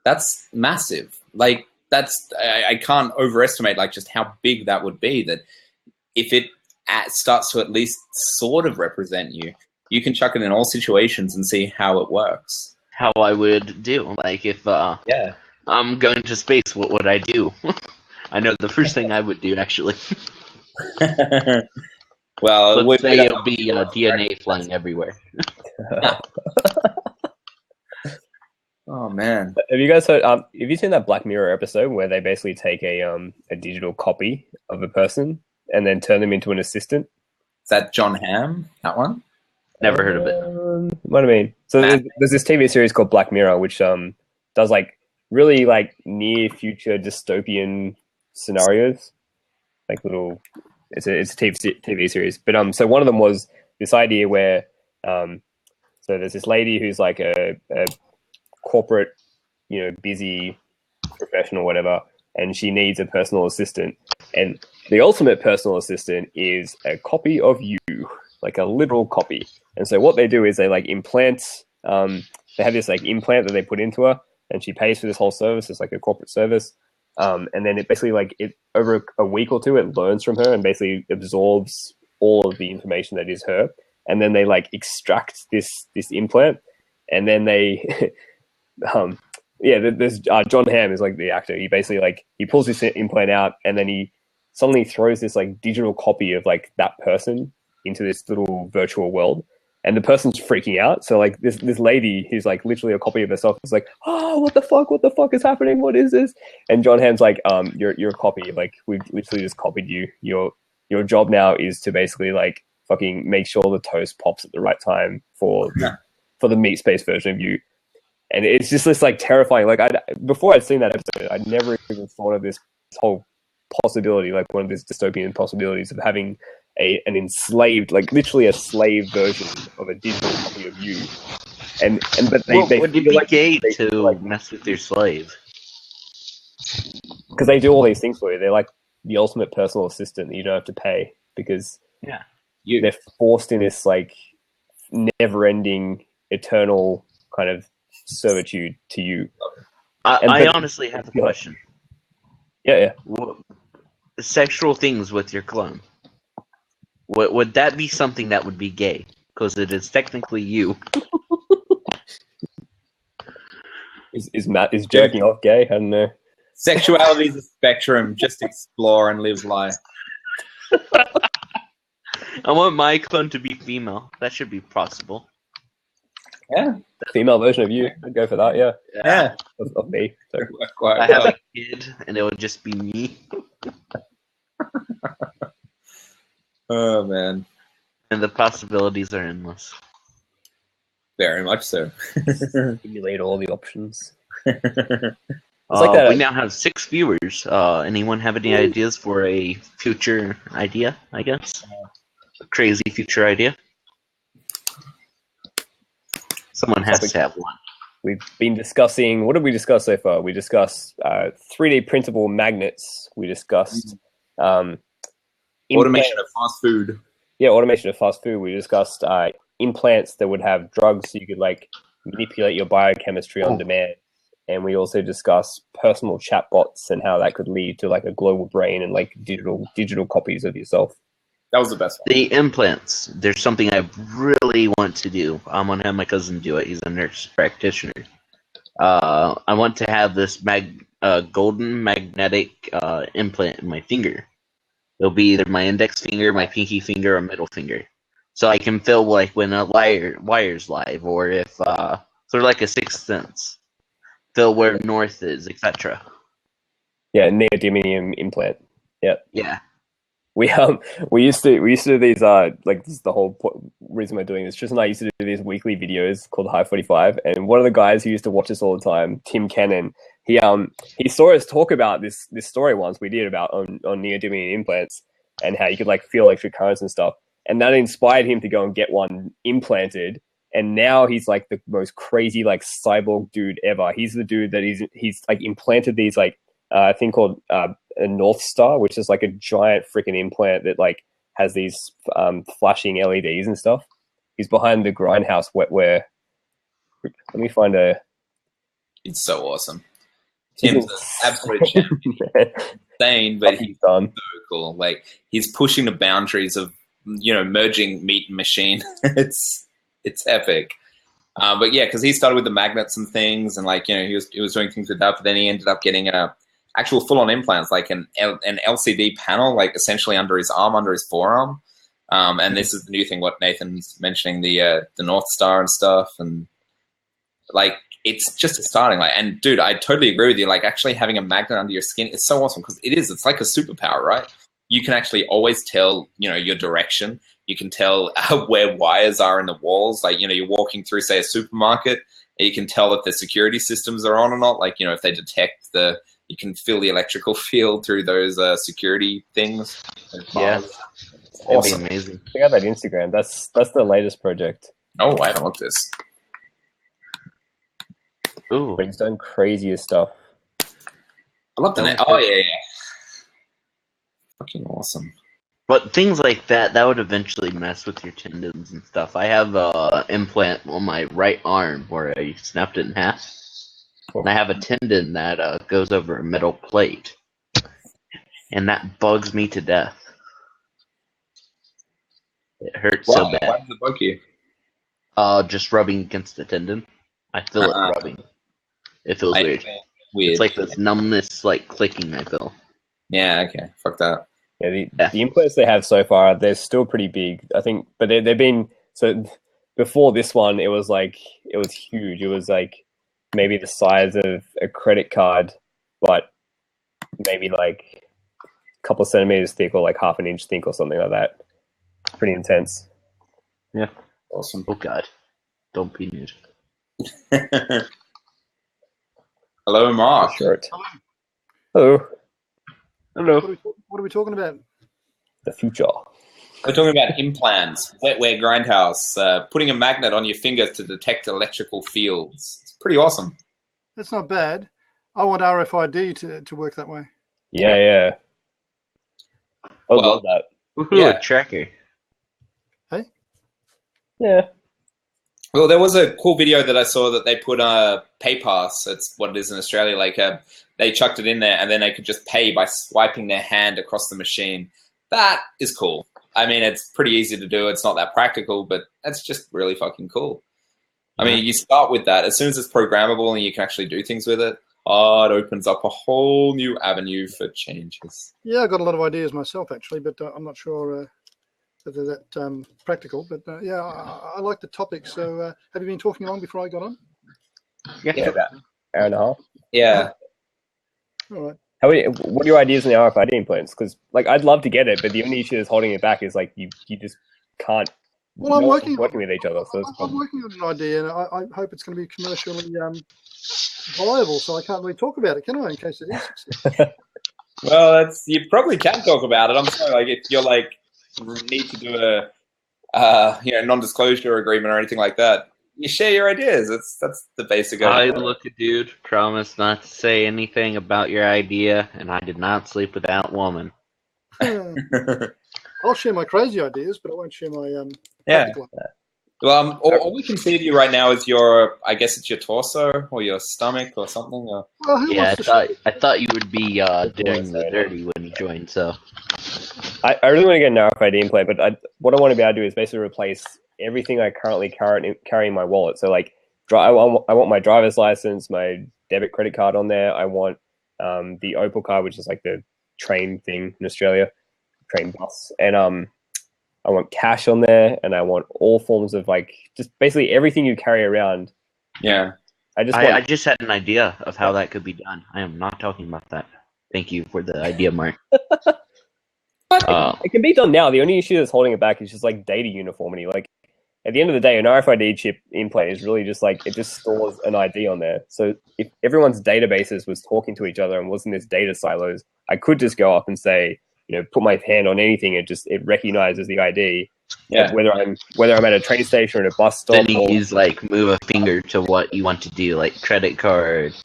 That's massive. Like, I can't overestimate like just how big that would be, that if it starts to at least sort of represent you, you can chuck it in all situations and see how it works. How I would do. Like, if I'm going to space, what would I do? I know the first thing I would do, actually. Well, let's say it'll be DNA flying everywhere. Oh man! Have you guys heard? Have you seen that Black Mirror episode where they basically take a digital copy of a person and then turn them into an assistant? Is that John Hamm? That one? Never heard of it. What I mean, so there's this TV series called Black Mirror, which does like really like near future dystopian scenarios, like little. It's a TV series, but so one of them was this idea where so there's this lady who's like a corporate, busy professional, whatever, and she needs a personal assistant, and the ultimate personal assistant is a copy of you, like a literal copy. And so what they do is they like implant, they have this like implant that they put into her, and she pays for this whole service. It's like a corporate service. And then it basically like it over a week or two, it learns from her and basically absorbs all of the information that is her. And then they like extract this implant, and then they, there's John Hamm is like the actor. He basically like he pulls this implant out, and then he suddenly throws this like digital copy of like that person into this little virtual world. And the person's freaking out. So like this lady who's like literally a copy of herself is like, oh, what the fuck is happening? What is this? And John Hamm's like, you're a copy. Like we've literally just copied you. Your job now is to basically like fucking make sure the toast pops at the right time for the meat space version of you. And it's just this like terrifying. Like before I'd seen that episode, I'd never even thought of this whole possibility, like one of these dystopian possibilities of having an enslaved, like literally a slave version of a digital copy of you, but they would you be like gay to like mess with your slave? Because they do all these things for you. They're like the ultimate personal assistant that you don't have to pay, because they're forced in this like never-ending, eternal kind of servitude to you. I honestly have a question. Yeah. Sexual things with your clone. Would that be something that would be gay? Because it is technically you. Is jerking off gay? I don't know. Sexuality is a spectrum. Just explore and live life. I want my clone to be female. That should be possible. Yeah. The female version of you. I'd go for that, yeah. Yeah. Of me. So. Quite I have a kid, and it would just be me. Oh, man. And the possibilities are endless. Very much so. Simulate all the options. We now have 6 viewers. Anyone have any ideas for a future idea, I guess? A crazy future idea? Someone has to have one. We've been discussing, what did we discuss so far? We discussed 3D printable magnets. We discussed automation of fast food. Yeah, automation of fast food. We discussed implants that would have drugs so you could like manipulate your biochemistry on demand. And we also discussed personal chatbots and how that could lead to like a global brain and like digital copies of yourself. That was the best one. The implants. There's something I really want to do. I'm going to have my cousin do it. He's a nurse practitioner. I want to have this golden magnetic implant in my finger. It'll be either my index finger, my pinky finger, or middle finger. So I can feel like when a wire's live, or if sort of like a sixth sense. Feel where north is, etc. Yeah, neodymium implant. Yeah. Yeah. We used to do these like this is the whole reason we're doing this. Tristan and I used to do these weekly videos called High 45, and one of the guys who used to watch us all the time, Tim Cannon, he saw us talk about this story once we did about on neodymium implants and how you could like feel electric currents and stuff, and that inspired him to go and get one implanted. And now he's like the most crazy like cyborg dude ever. He's the dude that he's like implanted these like thing called a North Star, which is like a giant freaking implant that like has these flashing LEDs and stuff. He's behind the grindhouse wetware. Let me find a. It's so awesome. Tim's an absolute champion. Insane, but he's so cool. Like he's pushing the boundaries of merging meat and machine. It's epic. But yeah, because he started with the magnets and things, and like he was doing things with that. But then he ended up getting actual full-on implants, like an LCD panel, like essentially under his arm, under his forearm. And this is the new thing, what Nathan's mentioning, the North Star and stuff, and like it's just starting. Like, and dude, I totally agree with you. Like, actually having a magnet under your skin is so awesome because it's like a superpower, right? You can actually always tell, your direction. You can tell where wires are in the walls. Like, you're walking through, say, a supermarket, and you can tell if the security systems are on or not. Like, if they detect you can feel the electrical field through those security things. Yeah, awesome. That'd be amazing. Check out that Instagram. That's the latest project. Oh, I don't want this. Ooh, but he's done crazier stuff. I love the Oh yeah. Fucking awesome. But things like that would eventually mess with your tendons and stuff. I have an implant on my right arm where I snapped it in half. And I have a tendon that goes over a metal plate. And that bugs me to death. It hurts so bad. Why does it bug you? Just rubbing against the tendon. I feel it rubbing. It feels weird. It's like this numbness, like clicking I feel. Yeah, okay. Fuck that. Yeah, the implants they have so far, they're still pretty big, I think. But they've been so before this one, it was huge. It was like maybe the size of a credit card, but maybe like a couple of centimeters thick or like half an inch thick or something like that. Pretty intense. Yeah, awesome. Oh God, don't be nude. Hello, Mark. Shirt. Hello. Hello. What are we talking about? The future. We're talking about implants, wetware grindhouse, putting a magnet on your fingers to detect electrical fields. It's pretty awesome. That's not bad. I want RFID to work that way. Yeah. I love that. Woohoo, a tracker. Hey? Yeah. Well, there was a cool video that I saw that they put PayPass. That's what it is in Australia. Like they chucked it in there, and then they could just pay by swiping their hand across the machine. That is cool. I mean, it's pretty easy to do. It's not that practical, but that's just really fucking cool. I mean, you start with that. As soon as it's programmable and you can actually do things with it, it opens up a whole new avenue for changes. Yeah, I've got a lot of ideas myself, actually, but I'm not sure whether that practical. But yeah, I like the topic. So have you been talking long before I got on? Yeah, about an hour and a half. Yeah. All right. What are your ideas on the RFID implants? Because like I'd love to get it, but the only issue that's holding it back is like you just can't. Well, I'm working with each other. So I'm working on an idea, and I hope it's going to be commercially viable. So I can't really talk about it, can I? In case it is. Well, you probably can talk about it. I'm sorry, like if you're like need to do a non-disclosure agreement or anything like that, you share your ideas. That's the basic idea. Look, dude, promise not to say anything about your idea, and I did not sleep with that woman. I'll share my crazy ideas, but I won't share my practical. Well, all we can see of you right now is your, I guess it's your torso or your stomach or something. Or... Well, yeah, I thought you would be doing the dirty when you joined. So I really want to get an RFID implant, but what I want to be able to do is basically replace everything I currently carry in my wallet. So like, I want my driver's license, my debit credit card on there. I want the Opal card, which is like the train thing in Australia, train bus, and I want cash on there, and I want all forms of like just basically everything you carry around. Yeah, I just had an idea of how that could be done. I am not talking about that. Thank you for the idea, Mark. It can be done now. The only issue that's holding it back is just like data uniformity. Like at the end of the day, an RFID chip implant is really just like it just stores an ID on there. So if everyone's databases was talking to each other and wasn't this data silos, I could just go up and say, put my hand on anything, it recognizes the ID. Yeah. Whether I'm at a train station or at a bus stop. Then you use like move a finger to what you want to do, like credit card.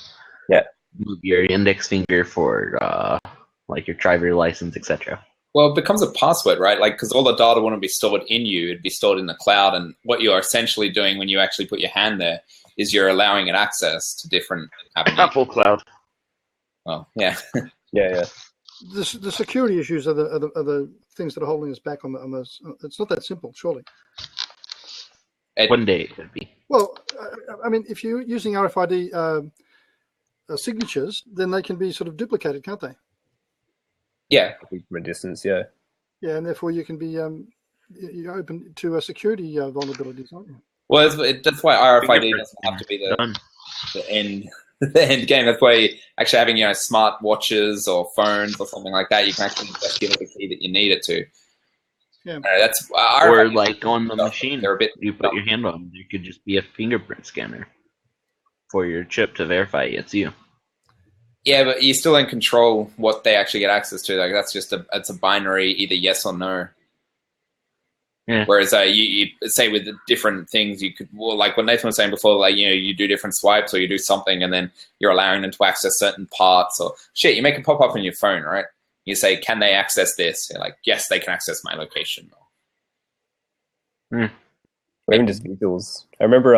Yeah. Move your index finger for like your driver license, etc. Well, it becomes a password, right? Like, because all the data wouldn't be stored in you; it'd be stored in the cloud. And what you are essentially doing when you actually put your hand there is you're allowing it access to different avenues. Apple Cloud. Oh, yeah. Yeah. The security issues are the things that are holding us back on those. It's not that simple, surely. One day it could be. Well, I mean, if you're using RFID signatures, then they can be sort of duplicated, can't they? Yeah. From a distance, yeah. Yeah, and therefore you can be you're open to security vulnerabilities, aren't you? Well, that's why RFID doesn't have to be the end. The end game. That's why actually having smart watches or phones or something like that, you can actually just give it the key that you need it to. Yeah. That's or like on the machine, they're a bit you put your hand on. There could just be a fingerprint scanner for your chip to verify it's you. Yeah, but you're still in control what they actually get access to. Like that's just it's a binary, either yes or no. Yeah. Whereas you say with the different things, you could, well, like what Nathan was saying before, like, you do different swipes or you do something and then you're allowing them to access certain parts or shit. You make it pop up on your phone, right? You say, can they access this? You're like, yes, they can access my location. Or even just visuals. I remember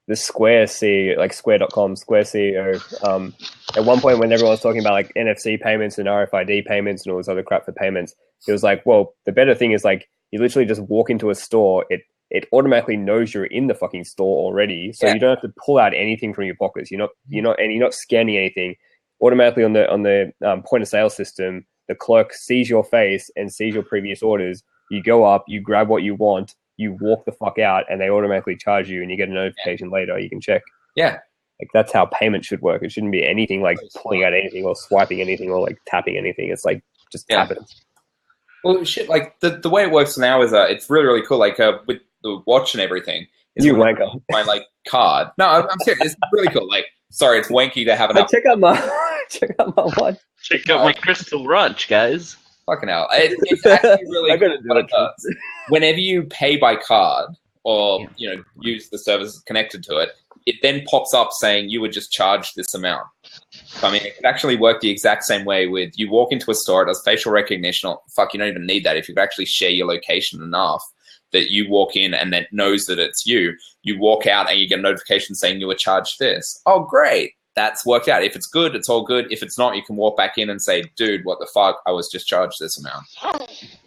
the Square CEO, like Square.com, Square CEO, at one point when everyone was talking about like NFC payments and RFID payments and all this other crap for payments, he was like, well, the better thing is like, you literally just walk into a store, it automatically knows you're in the fucking store already, so you don't have to pull out anything from your pockets. You're not scanning anything. Automatically on the point of sale system, the clerk sees your face and sees your previous orders. You go up, you grab what you want, you walk the fuck out, and they automatically charge you, and you get a notification later. You can check. Yeah, like that's how payment should work. It shouldn't be anything like pulling out anything or swiping anything or like tapping anything. It's like just tap it. Well, shit, like the way it works now is it's really, really cool. Like with the watch and everything. You wanker. My like card. No, I'm serious. It's really cool. Like, sorry, it's wanky to have an. Check out my watch. Check out my crystal watch, guys. Fucking hell! It's actually really. I gotta do it. Whenever you pay by card or use the service connected to it, it then pops up saying you were just charged this amount. So, I mean, it could actually work the exact same way with you walk into a store, it does facial recognition. You don't even need that. If you could actually share your location enough that you walk in and then knows that it's you, you walk out and you get a notification saying you were charged this. Oh, great. that's worked out. If it's good, it's all good. If it's not, you can walk back in and say, dude, what the fuck? I was just charged this amount.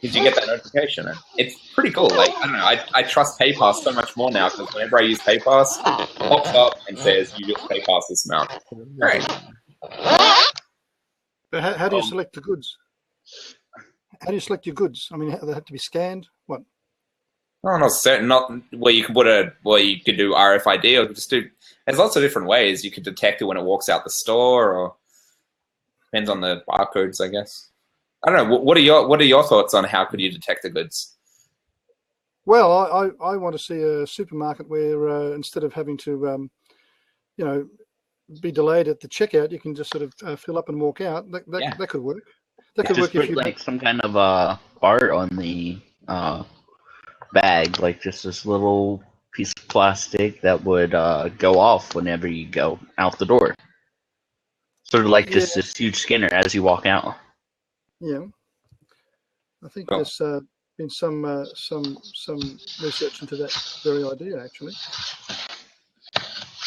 Did you get that notification? And it's pretty cool. Like, I don't know, I trust PayPass so much more now because whenever I use PayPass, it pops up and says, you just PayPass this amount. Great. But how do you select the goods? How do you select your goods? I mean, they have to be scanned? What? Oh, not certain. Not where you can you could do RFID or just do. There's lots of different ways you could detect it when it walks out the store, or depends on the barcodes, I guess. I don't know. What are your thoughts on how could you detect the goods? Well, I want to see a supermarket where instead of having to, be delayed at the checkout, you can just sort of fill up and walk out. That could work. That could work if you like some kind of art on the bag, like just this little piece of plastic that would go off whenever you go out the door. Sort of like just this huge scanner as you walk out. Yeah, I think there's been some research into that very idea, actually.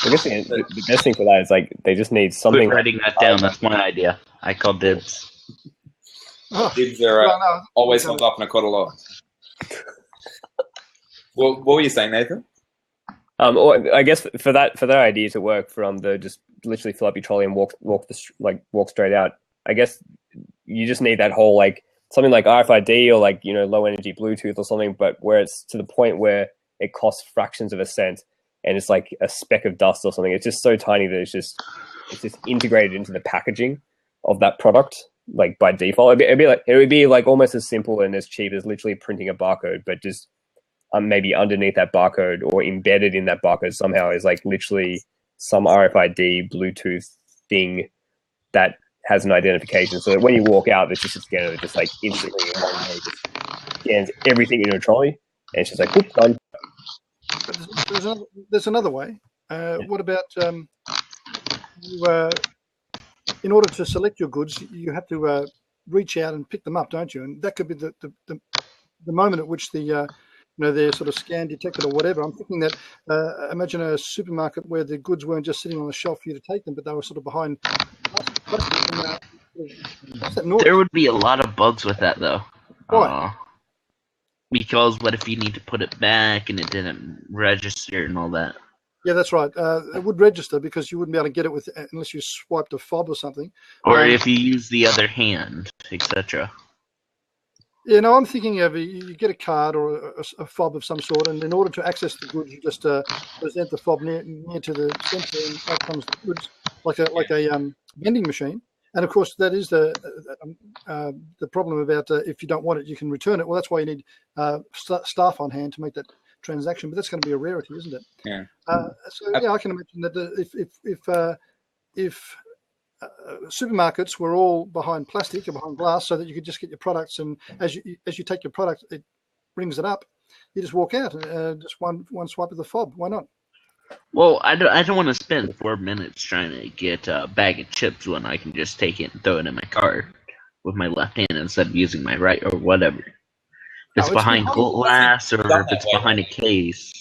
I guess the best thing for that is like they just need something. Quit writing that down. That's my idea. I call dibs. Dibs are always comes up in a cuddle off. Well, what were you saying, Nathan? Or I guess for that idea to work, from the just literally fill up your trolley and walk straight out. I guess you just need that whole like something like RFID or like low energy Bluetooth or something, but where it's to the point where it costs fractions of a cent and it's like a speck of dust or something. It's just so tiny that it's just integrated into the packaging of that product, like by default. It would be like almost as simple and as cheap as literally printing a barcode, but just maybe underneath that barcode or embedded in that barcode somehow is like literally some RFID Bluetooth thing that has an identification, so that when you walk out, there's just a scanner that just like instantly in one day just scans everything in a trolley, and it's just like, whoop, done. But there's another way. What about in order to select your goods, you have to reach out and pick them up, don't you? And that could be the moment at which they're sort of scan detected or whatever. I'm thinking that imagine a supermarket where the goods weren't just sitting on the shelf for you to take them, but they were sort of behind. There would be a lot of bugs with that, though. Why? Because what if you need to put it back and it didn't register and all that? Yeah, that's right. It would register because you wouldn't be able to get it unless you swiped a fob or something. Or if you use the other hand, etc. Yeah, no, I'm thinking of you get a card or a fob of some sort, and in order to access the goods, you just present the fob near to the center, and out comes the goods, like a vending machine. And of course, that is the problem about if you don't want it, you can return it. Well, that's why you need staff on hand to make that transaction. But that's going to be a rarity, isn't it? Yeah. I can imagine that if supermarkets were all behind plastic or behind glass, so that you could just get your products, and as you take your product, it brings it up. You just walk out and just one swipe of the fob. Why not? Well, I don't want to spend 4 minutes trying to get a bag of chips when I can just take it and throw it in my car with my left hand instead of using my right or whatever. If it's behind glass or if it's behind a case,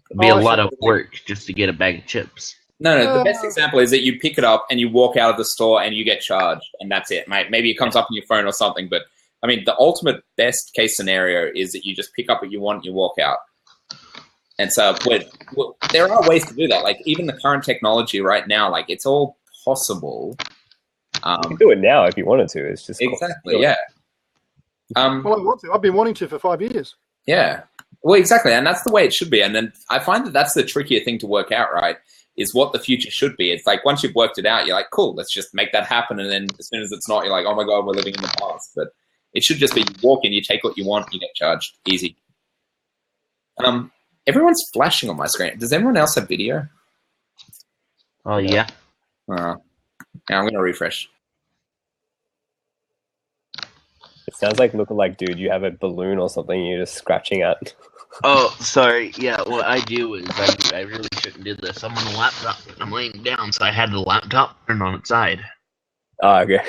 it'd be a lot of work just to get a bag of chips. No, the best example is that you pick it up and you walk out of the store and you get charged, and that's it, mate. Maybe it comes up on your phone or something, but I mean, the ultimate best case scenario is that you just pick up what you want and you walk out. And so there are ways to do that. Like even the current technology right now, like it's all possible. You can do it now if you wanted to. It's just exactly, yeah. Well, I want to. I've been wanting to for 5 years. Yeah. Well, exactly, and that's the way it should be. And then I find that that's the trickier thing to work out, right? Is what the future should be. It's like once you've worked it out, you're like, cool, let's just make that happen. And then as soon as it's not, you're like, oh my God, we're living in the past. But it should just be you walk in, you take what you want, you get charged. Easy. Everyone's flashing on my screen. Does everyone else have video? Oh, yeah. Yeah, I'm going to refresh. It sounds like looking like, dude, you have a balloon or something you're just scratching at. Oh, sorry. Yeah, what I do is I really shouldn't do this. I'm on a laptop. I'm laying down, so I had the laptop turned on its side. Oh, okay.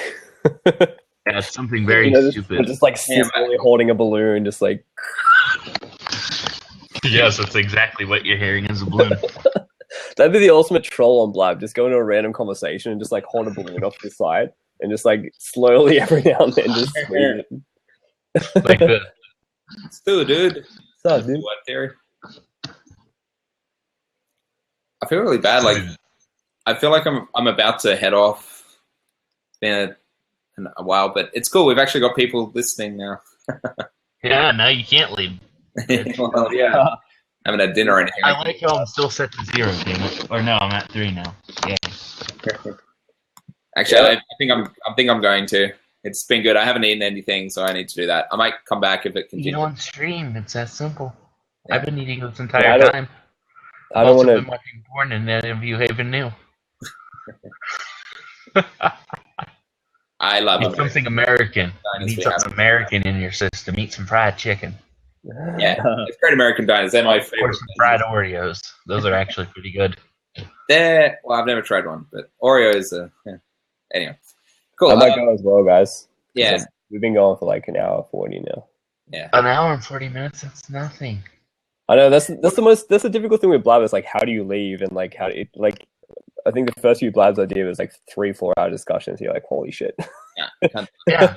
Yeah, it's something very stupid. Just like simply holding a balloon, just like... Yes, that's exactly what you're hearing is a balloon. That'd be the ultimate troll on Blab. Just go into a random conversation and just like hold a balloon off the side and just like slowly every now and then just squeeze it. Like the Still, dude. What's up, dude? What theory? I feel really bad. Like, I feel like I'm about to head off. It's been a while, but it's cool. We've actually got people listening now. yeah, now you can't leave. Well, yeah. Haven't had dinner or anything. I like how I'm still set to 0, damn it. Or no, I'm at 3 now. Yeah. Actually, I think I'm going to. It's been good. I haven't eaten anything, so I need to do that. I might come back if it continues. Eat on stream. It's that simple. Yeah. I've been eating this entire time. I don't want been to. watching porn and then View Haven New. I love Eat something American. Diners Eat we something have. American in your system. Eat some fried chicken. Yeah, it's Great American Diners. They're my Or favorite. some fried Oreos. Those are actually pretty good. Well, I've never tried one, but Oreos are. Yeah. Anyway, cool. I might go as well, guys. Yeah, We've been going for like an hour 40 now. yeah. An hour and 40 minutes, that's nothing. I know that's the difficult thing with Blab is like how do you leave and like how do it like I think the first few Blabs I did was like 3-4 hour discussions. You're like, holy shit. Yeah. Yeah.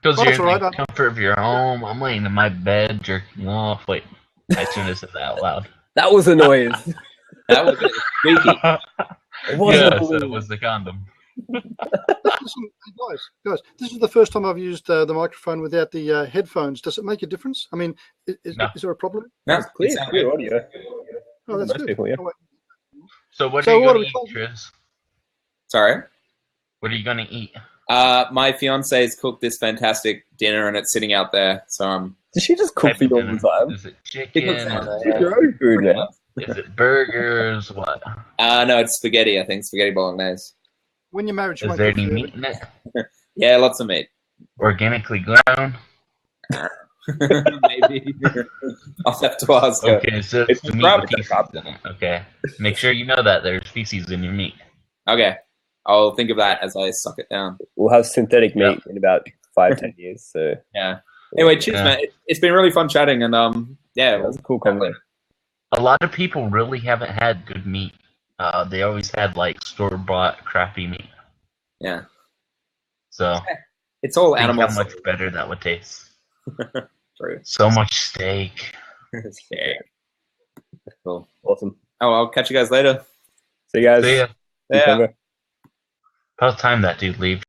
Because Well, you're that's in all right. the comfort of your home. I'm laying in my bed jerking off. Wait, I shouldn't have said that out loud. That was a noise. That was squeaky. It wasn't a Yes, balloon. it was the condom. Listen, guys, this is the first time I've used the microphone without the headphones. Does it make a difference? I mean, is No. there a problem? No, It's clear, it sounds clear good. audio. Oh, that's Most good. people, yeah. Oh, wait. So what So are you what going are to we eat, talking- Triz? Sorry. What are you going to eat? My fiance's cooked this fantastic dinner, and it's sitting out there. So I'm. Did she just cook Type for of you all dinner. the time? Is it She cooks chicken? on Cook there. your own food, man. Is it burgers? What? No, it's spaghetti. I think spaghetti bolognese. When you're married, you Is won't there cook any for meat in it? Yeah, lots of meat. Organically grown? Maybe. I'll have to ask her. Okay, so It's it's meat probably with feces in it. Okay. Make sure you know that there's feces in your meat. Okay, I'll think of that as I suck it down. We'll have synthetic Yeah. meat in about 5-10 years. So Yeah. Anyway, cheers, Yeah. man. It's been really fun chatting, and yeah, that was a cool convo. A lot of people really haven't had good meat. They always had like store-bought crappy meat. yeah. So It's all think animals. how much better that would taste. True. So much steak. Yeah. Cool. Awesome. Oh, I'll catch you guys later. See you guys. See ya. Good Yeah. convo. About time that dude leave.